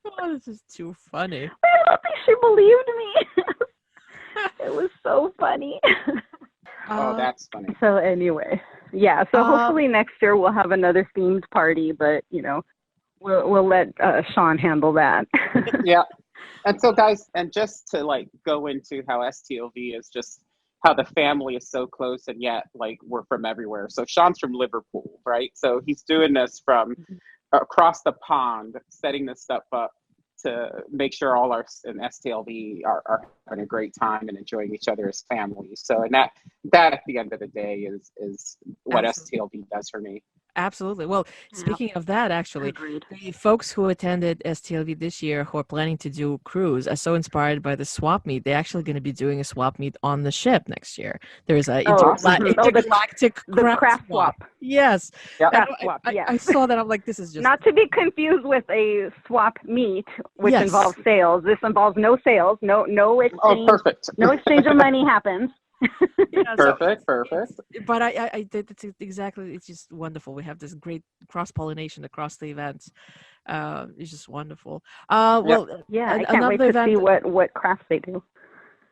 Oh, this is too funny. I don't think she believed me. It was so funny. Oh, that's funny. So anyway, yeah. So hopefully next year we'll have another themed party, but we'll let Sean handle that. Yeah. And so, guys, and just to like go into how STLV is just how the family is so close, and yet like we're from everywhere. So Sean's from Liverpool, right? So he's doing this from across the pond, setting this stuff up to make sure all our in STLV are having a great time and enjoying each other as families. So, and that at the end of the day is what Absolutely. STLV does for me. Absolutely. Well, speaking of that, actually, Agreed. the folks who attended STLV this year who are planning to do cruise are so inspired by the swap meet. They're actually going to be doing a swap meet on the ship next year. There's a intergalactic the craft swap. Yes. Yep. Craft swap. Yeah. I saw that. I'm like, this is just not to be confused with a swap meet, which Yes. involves sales. This involves no sales, no exchange. Oh, perfect. No exchange of money happens. Yeah, so Perfect. but I did exactly. It's just wonderful. We have this great cross pollination across the events. It's just wonderful. Well, Yeah, I can't wait to see what crafts they do.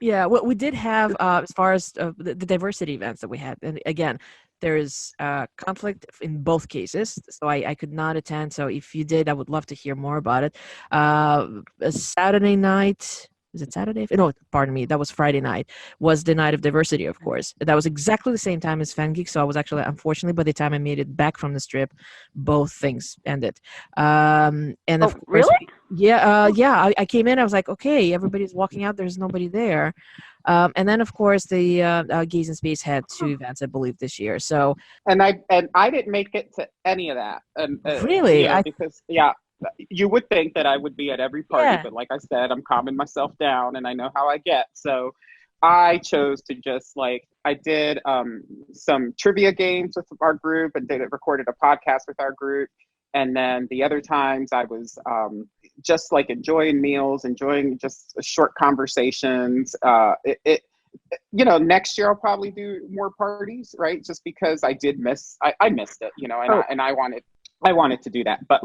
Yeah, what we did have as far as the diversity events that we had, and again, there is conflict in both cases, so I could not attend. So if you did, I would love to hear more about it. A Saturday night. Is it Saturday? No, pardon me. That was Friday night. Was the night of diversity, of course. That was exactly the same time as Fan Geek. So I was actually, unfortunately, by the time I made it back from the strip, both things ended. And of course, really? Yeah. I came in. I was like, okay, everybody's walking out. There's nobody there. And then, of course, the Gaze in Space had 2 events, I believe, this year. So, And I didn't make it to any of that. Really? Because you would think that I would be at every party, but like I said, I'm calming myself down and I know how I get. So I chose to just I did some trivia games with our group and recorded a podcast with our group. And then the other times I was just enjoying meals, enjoying just short conversations. Next year I'll probably do more parties, right? Just because I did missed it, and I wanted to do that. But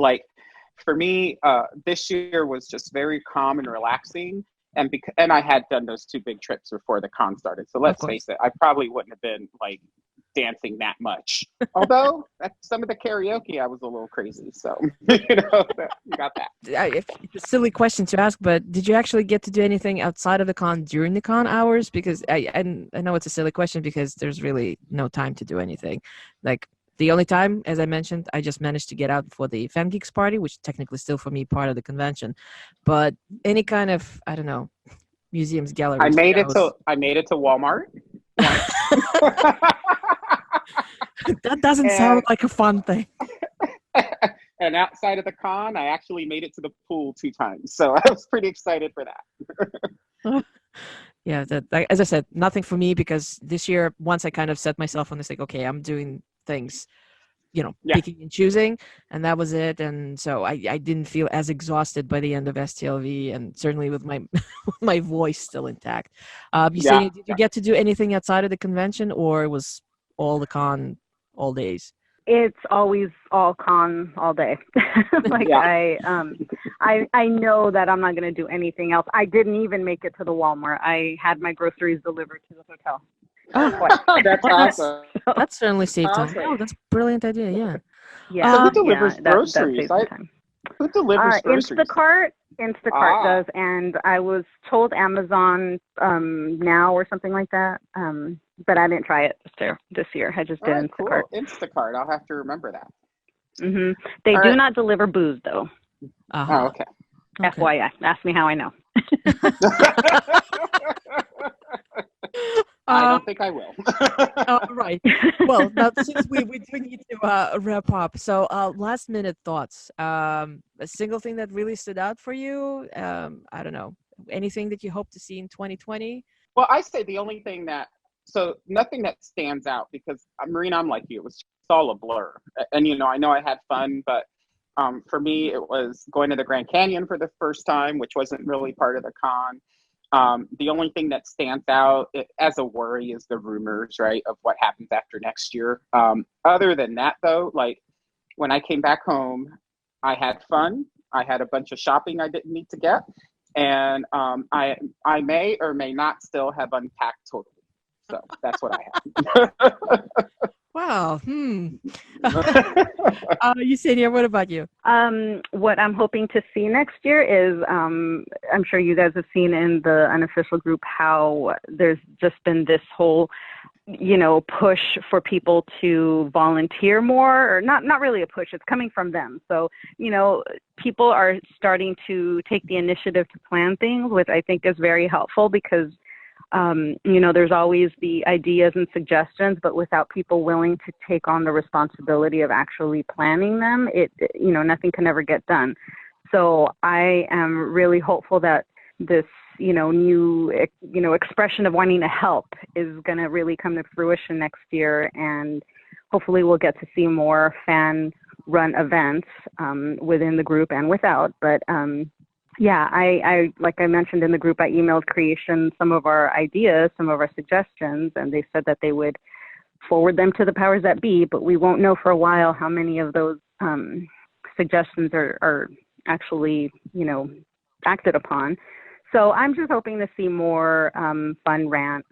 for me, this year was just very calm and relaxing, and I had done those 2 big trips before the con started. So let's face it, I probably wouldn't have been dancing that much. Although at some of the karaoke, I was a little crazy. So you got that. It's a silly question to ask, but did you actually get to do anything outside of the con during the con hours? Because I know it's a silly question because there's really no time to do anything. The only time, as I mentioned, I just managed to get out for the Fan Geeks party, which technically still for me part of the convention. But any kind of, I don't know, museums, galleries. I made it to Walmart. That doesn't sound like a fun thing. And outside of the con, I actually made it to the pool 2 times. So I was pretty excited for that. Yeah, as I said, nothing for me because this year, once I kind of set myself on this, like, okay, I'm doing things, Yeah. picking and choosing, and that was it. And so I didn't feel as exhausted by the end of STLV, and certainly with my my voice still intact. Yesenia, did you get to do anything outside of the convention, or was all the con all days? It's always all con all day. Like I know that I'm not going to do anything else. I didn't even make it to the Walmart. I had my groceries delivered to the hotel. Oh, that's awesome. That certainly saved time. Awesome. Oh, that's a brilliant idea. Yeah. Yeah. So who delivers that groceries? saves some time. Who delivers groceries? Instacart does, and I was told Amazon now or something like that. But I didn't try it this year. I just did Instacart. Cool. Instacart. I'll have to remember that. Mm-hmm. They do not deliver booze, though. Oh, okay. FYI. Ask me how I know. I don't think I will. Right. Well, now since we do need to wrap up, so last minute thoughts. A single thing that really stood out for you? I don't know. Anything that you hope to see in 2020? Well, I say the only thing nothing that stands out because Marina, I'm like you. It was all a blur, and I know I had fun, but for me, it was going to the Grand Canyon for the first time, which wasn't really part of the con. The only thing that stands out as a worry is the rumors, right, of what happens after next year. Other than that, though, like when I came back home, I had fun. I had a bunch of shopping I didn't need to get, and I may or may not still have unpacked totally. So that's what I have. Wow. Yesenia, what about you? What I'm hoping to see next year is, I'm sure you guys have seen in the unofficial group how there's just been this whole, push for people to volunteer more, or not really a push, it's coming from them. So, people are starting to take the initiative to plan things, which I think is very helpful because there's always the ideas and suggestions, but without people willing to take on the responsibility of actually planning them, nothing can ever get done. So I am really hopeful that this, new, expression of wanting to help is going to really come to fruition next year. And hopefully we'll get to see more fan-run events within the group and without. But yeah, I like I mentioned in the group, I emailed Creation some of our ideas, some of our suggestions, and they said that they would forward them to the powers that be, but we won't know for a while how many of those suggestions are actually, acted upon. So I'm just hoping to see more fan-run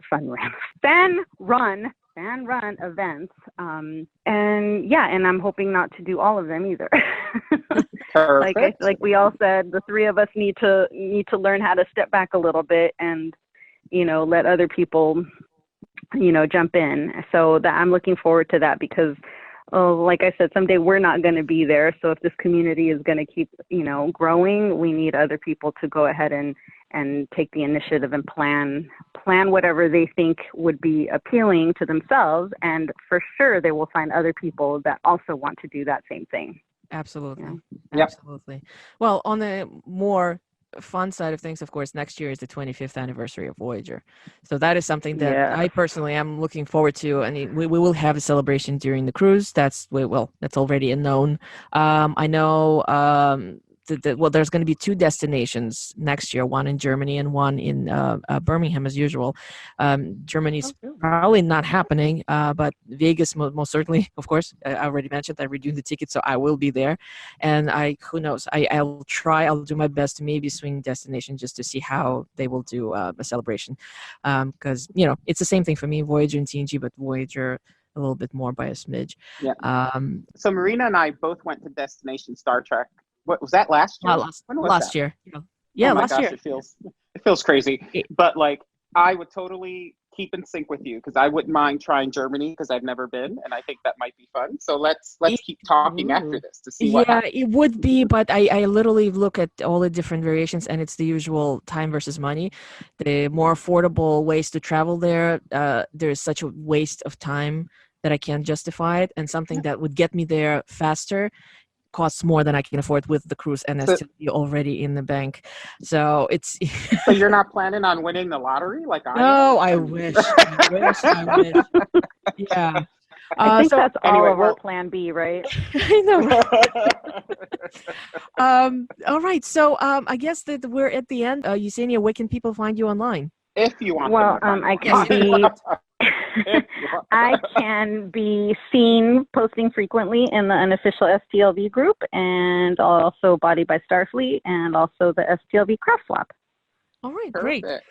events. And I'm hoping not to do all of them either. Like we all said, the three of us need to learn how to step back a little bit and, let other people, jump in. So that I'm looking forward to that because, like I said, someday we're not going to be there. So if this community is going to keep, growing, we need other people to go ahead and take the initiative and plan whatever they think would be appealing to themselves. And for sure, they will find other people that also want to do that same thing. Absolutely. Yeah. Absolutely. Well, on the more fun side of things, of course, next year is the 25th anniversary of Voyager. So that is something that I personally am looking forward to. I mean, we will have a celebration during the cruise. That's already a known. I know there's going to be 2 destinations next year, one in Germany and one in Birmingham as usual. Germany's probably not happening, but Vegas most certainly, of course. I already mentioned I redeemed the ticket, so I will be there. And who knows, I'll do my best to maybe swing destination just to see how they will do a celebration. Because, it's the same thing for me, Voyager and TNG, but Voyager a little bit more by a smidge. Yeah. So Marina and I both went to Destination Star Trek. What was that last year? Last year. Yeah, last year. It feels crazy. But I would totally keep in sync with you because I wouldn't mind trying Germany because I've never been, and I think that might be fun. So let's keep talking after this to see what happens. It would be, but I literally look at all the different variations, and it's the usual time versus money. The more affordable ways to travel there, there's such a waste of time that I can't justify it, and something that would get me there faster costs more than I can afford with the cruise and STLV already in the bank. So it's. So you're not planning on winning the lottery like I am? No, I wish. I wish. Yeah. I think that's all anyway, of our plan B, right? I know. All right. So I guess that we're at the end. Yesenia, where can people find you online? If you want. Well, I can be. I can be seen posting frequently in the unofficial STLV group, and also Body by Starfleet, and also the STLV Craft Swap. All right, Perfect. great.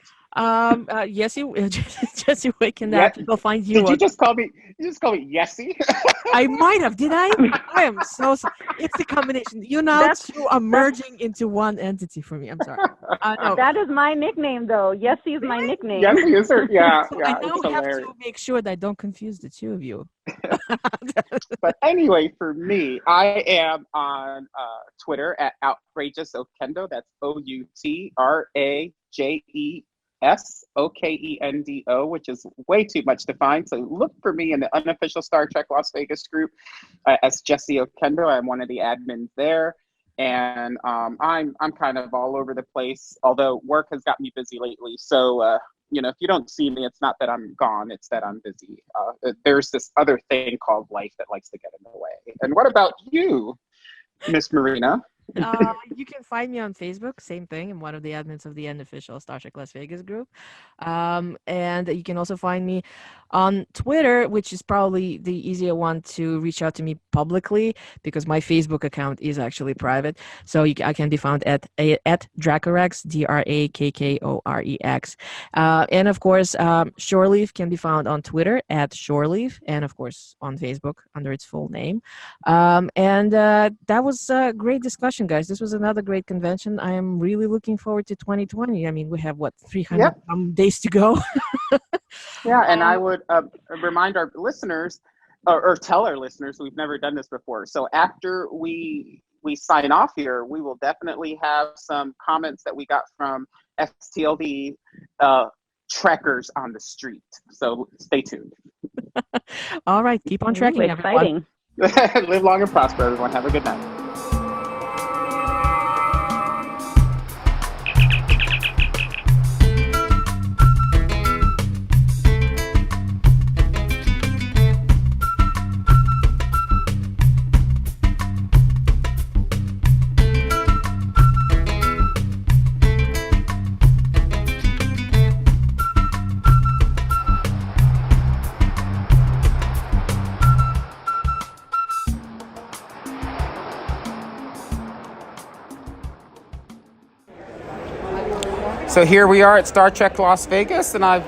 Jessie, where can people find you? Did you just call me? You just call me Yessie? I might have. Did I? I am so sorry. It's the combination. You now two are merging into one entity for me. I'm sorry. No. That is my nickname, though. Yessie is my nickname. Yessie is her. Yeah, So yeah. I now It's have hilarious. to make sure that I don't confuse the two of you. But anyway, for me, I am on Twitter at Outrageous Okendo. That's OUTRAJESOKENDO, which is way too much to find. So look for me in the unofficial Star Trek Las Vegas group as Jessie Okendo. I'm one of the admins there. And I'm kind of all over the place, although work has got me busy lately. So, if you don't see me, it's not that I'm gone, it's that I'm busy. There's this other thing called life that likes to get in the way. And what about you, Miss Marina? You can find me on Facebook, same thing. I'm one of the admins of the unofficial Star Trek Las Vegas group. And you can also find me on Twitter, which is probably the easier one to reach out to me publicly because my Facebook account is actually private. So I can be found at Dracorex, DRAKKOREX. And of course, Shoreleaf can be found on Twitter at Shoreleaf, and of course on Facebook under its full name. And that was a great discussion, guys. This was another great convention. I am really looking forward to 2020. I mean, we have 300 days to go. Yeah, and I would remind our listeners, or tell our listeners, we've never done this before. So after we sign off here, we will definitely have some comments that we got from STLV trekkers on the street. So stay tuned. All right, keep on trekking. Exciting. Live long and prosper, everyone. Have a good night. So here we are at Star Trek Las Vegas, and I've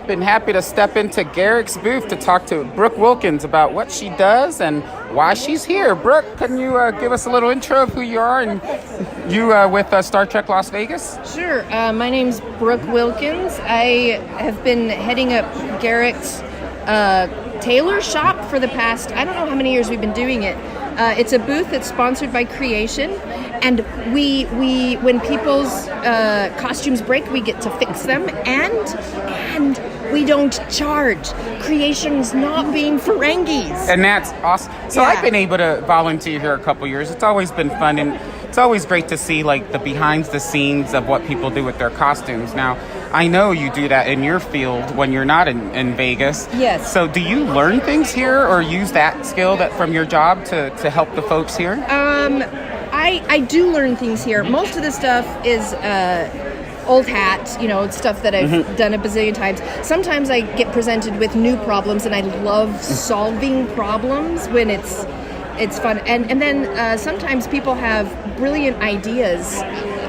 been happy to step into Garrick's booth to talk to Brooke Wilkins about what she does and why she's here. Brooke, can you give us a little intro of who you are and you with Star Trek Las Vegas? Sure. My name's Brooke Wilkins. I have been heading up Garrick's tailor shop for the past, I don't know how many years we've been doing it. It's a booth that's sponsored by Creation, and we when people's costumes break, we get to fix them, and we don't charge. Creation's not being Ferengis. And that's awesome. So Yeah. I've been able to volunteer here a couple years. It's always been fun, and it's always great to see like the behind the scenes of what people do with their costumes. Now, I know you do that in your field when you're not in Vegas. Yes. So do you learn things here or use that skill that from your job to help the folks here? I do learn things here. Most of the stuff is old hat, stuff that I've done a bazillion times. Sometimes I get presented with new problems, and I love solving problems when it's fun. And then sometimes people have brilliant ideas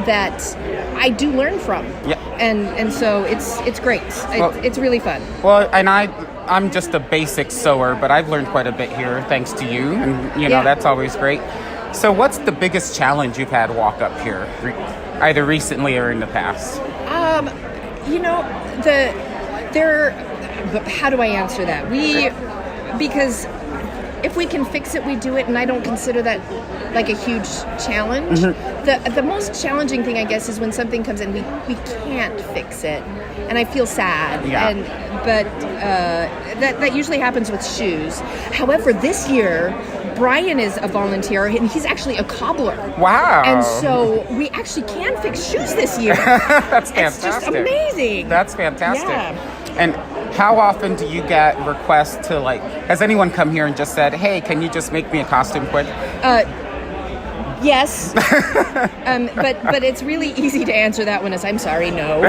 that I do learn from. Yeah. And so it's great. It's really fun. Well, and I'm just a basic sewer, but I've learned quite a bit here thanks to you, and Yeah. that's always great. So what's the biggest challenge you've had walk up here, either recently or in the past? How do I answer that? Because if we can fix it, we do it, and I don't consider that like a huge challenge. The most challenging thing, I guess, is when something comes in, we can't fix it, and I feel sad. Yeah. But that usually happens with shoes. However, this year, Brian is a volunteer, and he's actually a cobbler. Wow. And so we actually can fix shoes this year. That's fantastic. It's just amazing. That's fantastic. Yeah. And how often do you get requests to, like, has anyone come here and just said, hey, can you just make me a costume quick? Yes. But it's really easy to answer that one as I'm sorry, no.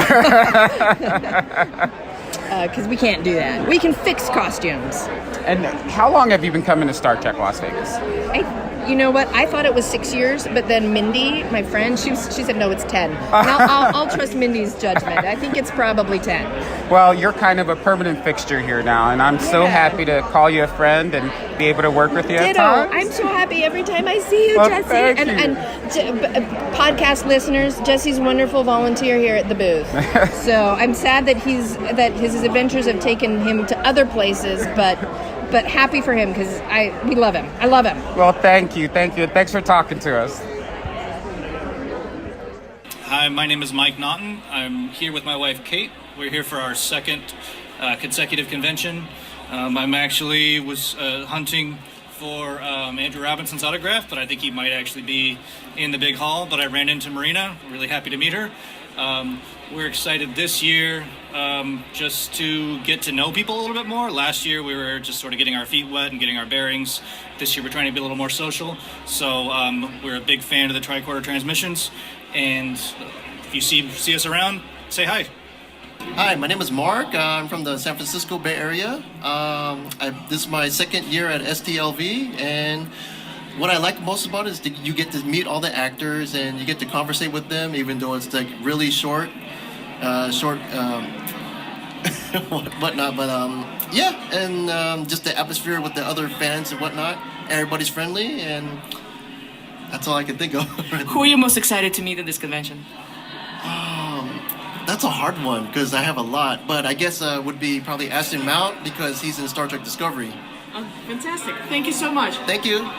Because we can't do that. We can fix costumes. And how long have you been coming to Star Trek Las Vegas? You know what? I thought it was 6 years, but then Mindy, my friend, she said no, it's 10. And I'll trust Mindy's judgment. I think it's probably 10. Well, you're kind of a permanent fixture here now, and I'm so happy to call you a friend and be able to work with you at Ditto. times. I'm so happy every time I see you, Well, Jessie. thank you. And podcast listeners, Jessie's wonderful volunteer here at the booth. So I'm sad that his adventures have taken him to other places, but happy for him because we love him. I love him. Well, thank you. Thanks for talking to us. Hi, my name is Mike Naughton. I'm here with my wife, Kate. We're here for our second consecutive convention. I'm actually was hunting for Andrew Robinson's autograph, but I think he might actually be in the big hall. But I ran into Marina. Really happy to meet her. We're excited this year just to get to know people a little bit more. Last year we were just sort of getting our feet wet and getting our bearings. This year we're trying to be a little more social. So we're a big fan of the tricorder transmissions. And if you see us around, say hi. Hi, my name is Mark. I'm from the San Francisco Bay Area. This is my second year at STLV, and what I like most about it is that you get to meet all the actors and you get to conversate with them, even though it's like really short, whatnot. But yeah, and just the atmosphere with the other fans and whatnot. Everybody's friendly, and that's all I can think of. Who are you most excited to meet at this convention? That's a hard one because I have a lot, but I guess would be probably Ashton Mount because he's in Star Trek Discovery. Oh, fantastic. Thank you so much. Thank you.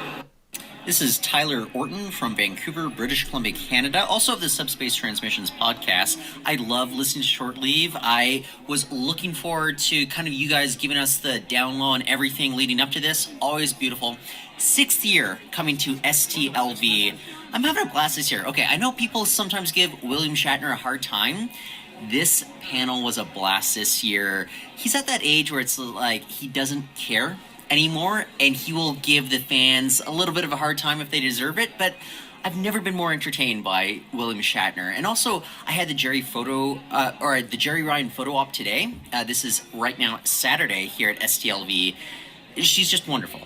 This is Tyler Orton from Vancouver, British Columbia, Canada, also of the Subspace Transmissions podcast. I love listening to Short Leave. I was looking forward to kind of you guys giving us the down low on everything leading up to this. Always beautiful. 6th year coming to STLV. I'm having a blast this year. Okay, I know people sometimes give William Shatner a hard time. This panel was a blast this year. He's at that age where it's like he doesn't care anymore, and he will give the fans a little bit of a hard time if they deserve it, but I've never been more entertained by William Shatner. And also, I had the Jerry Ryan photo op today. This is right now Saturday here at STLV. She's just wonderful.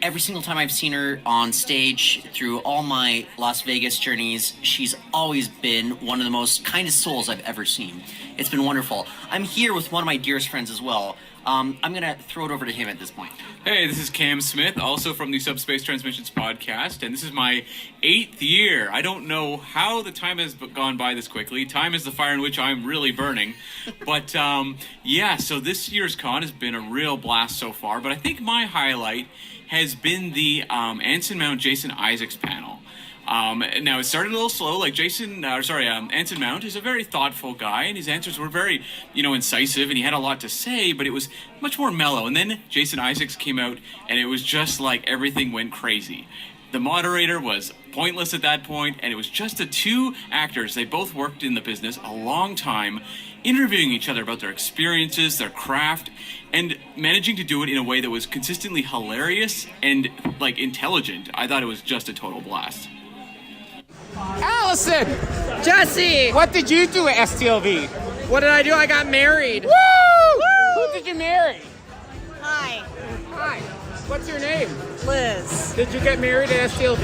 Every single time I've seen her on stage through all my Las Vegas journeys, she's always been one of the most kindest souls I've ever seen. It's been wonderful. I'm here with one of my dearest friends as well. I'm going to throw it over to him at this point. Hey, this is Cam Smith, also from the Subspace Transmissions podcast, and this is my 8th year. I don't know how the time has gone by this quickly. Time is the fire in which I'm really burning. But, yeah, so this year's con has been a real blast so far, but I think my highlight has been the Anson Mount Jason Isaacs panel. Now, it started a little slow, like Anson Mount is a very thoughtful guy, and his answers were very, incisive, and he had a lot to say, but it was much more mellow. And then Jason Isaacs came out, and it was just like everything went crazy. The moderator was pointless at that point, and it was just the two actors. They both worked in the business a long time, interviewing each other about their experiences, their craft, and managing to do it in a way that was consistently hilarious and, intelligent. I thought it was just a total blast. Allison! Jesse! What did you do at STLV? What did I do? I got married. Woo! Woo! Who did you marry? Hi. Hi. What's your name? Liz. Did you get married at STLV?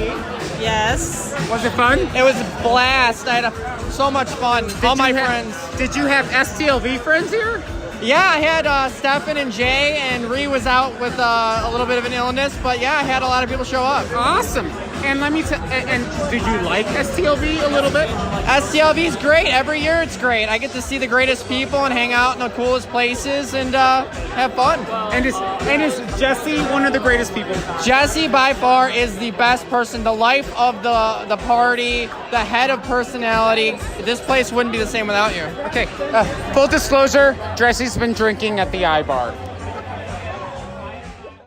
Yes. Was it fun? It was a blast. I had so much fun. All my friends. Did you have STLV friends here? Yeah, I had Stefan and Jay, and Ree was out with a little bit of an illness, but yeah, I had a lot of people show up. Awesome. And let me and did you like STLV a little bit? STLV is great. Every year it's great. I get to see the greatest people and hang out in the coolest places and have fun. And is Jessie one of the greatest people? Jessie by far is the best person, the life of the party, the head of personality. This place wouldn't be the same without you. Okay, full disclosure, Jessie's been drinking at the iBar.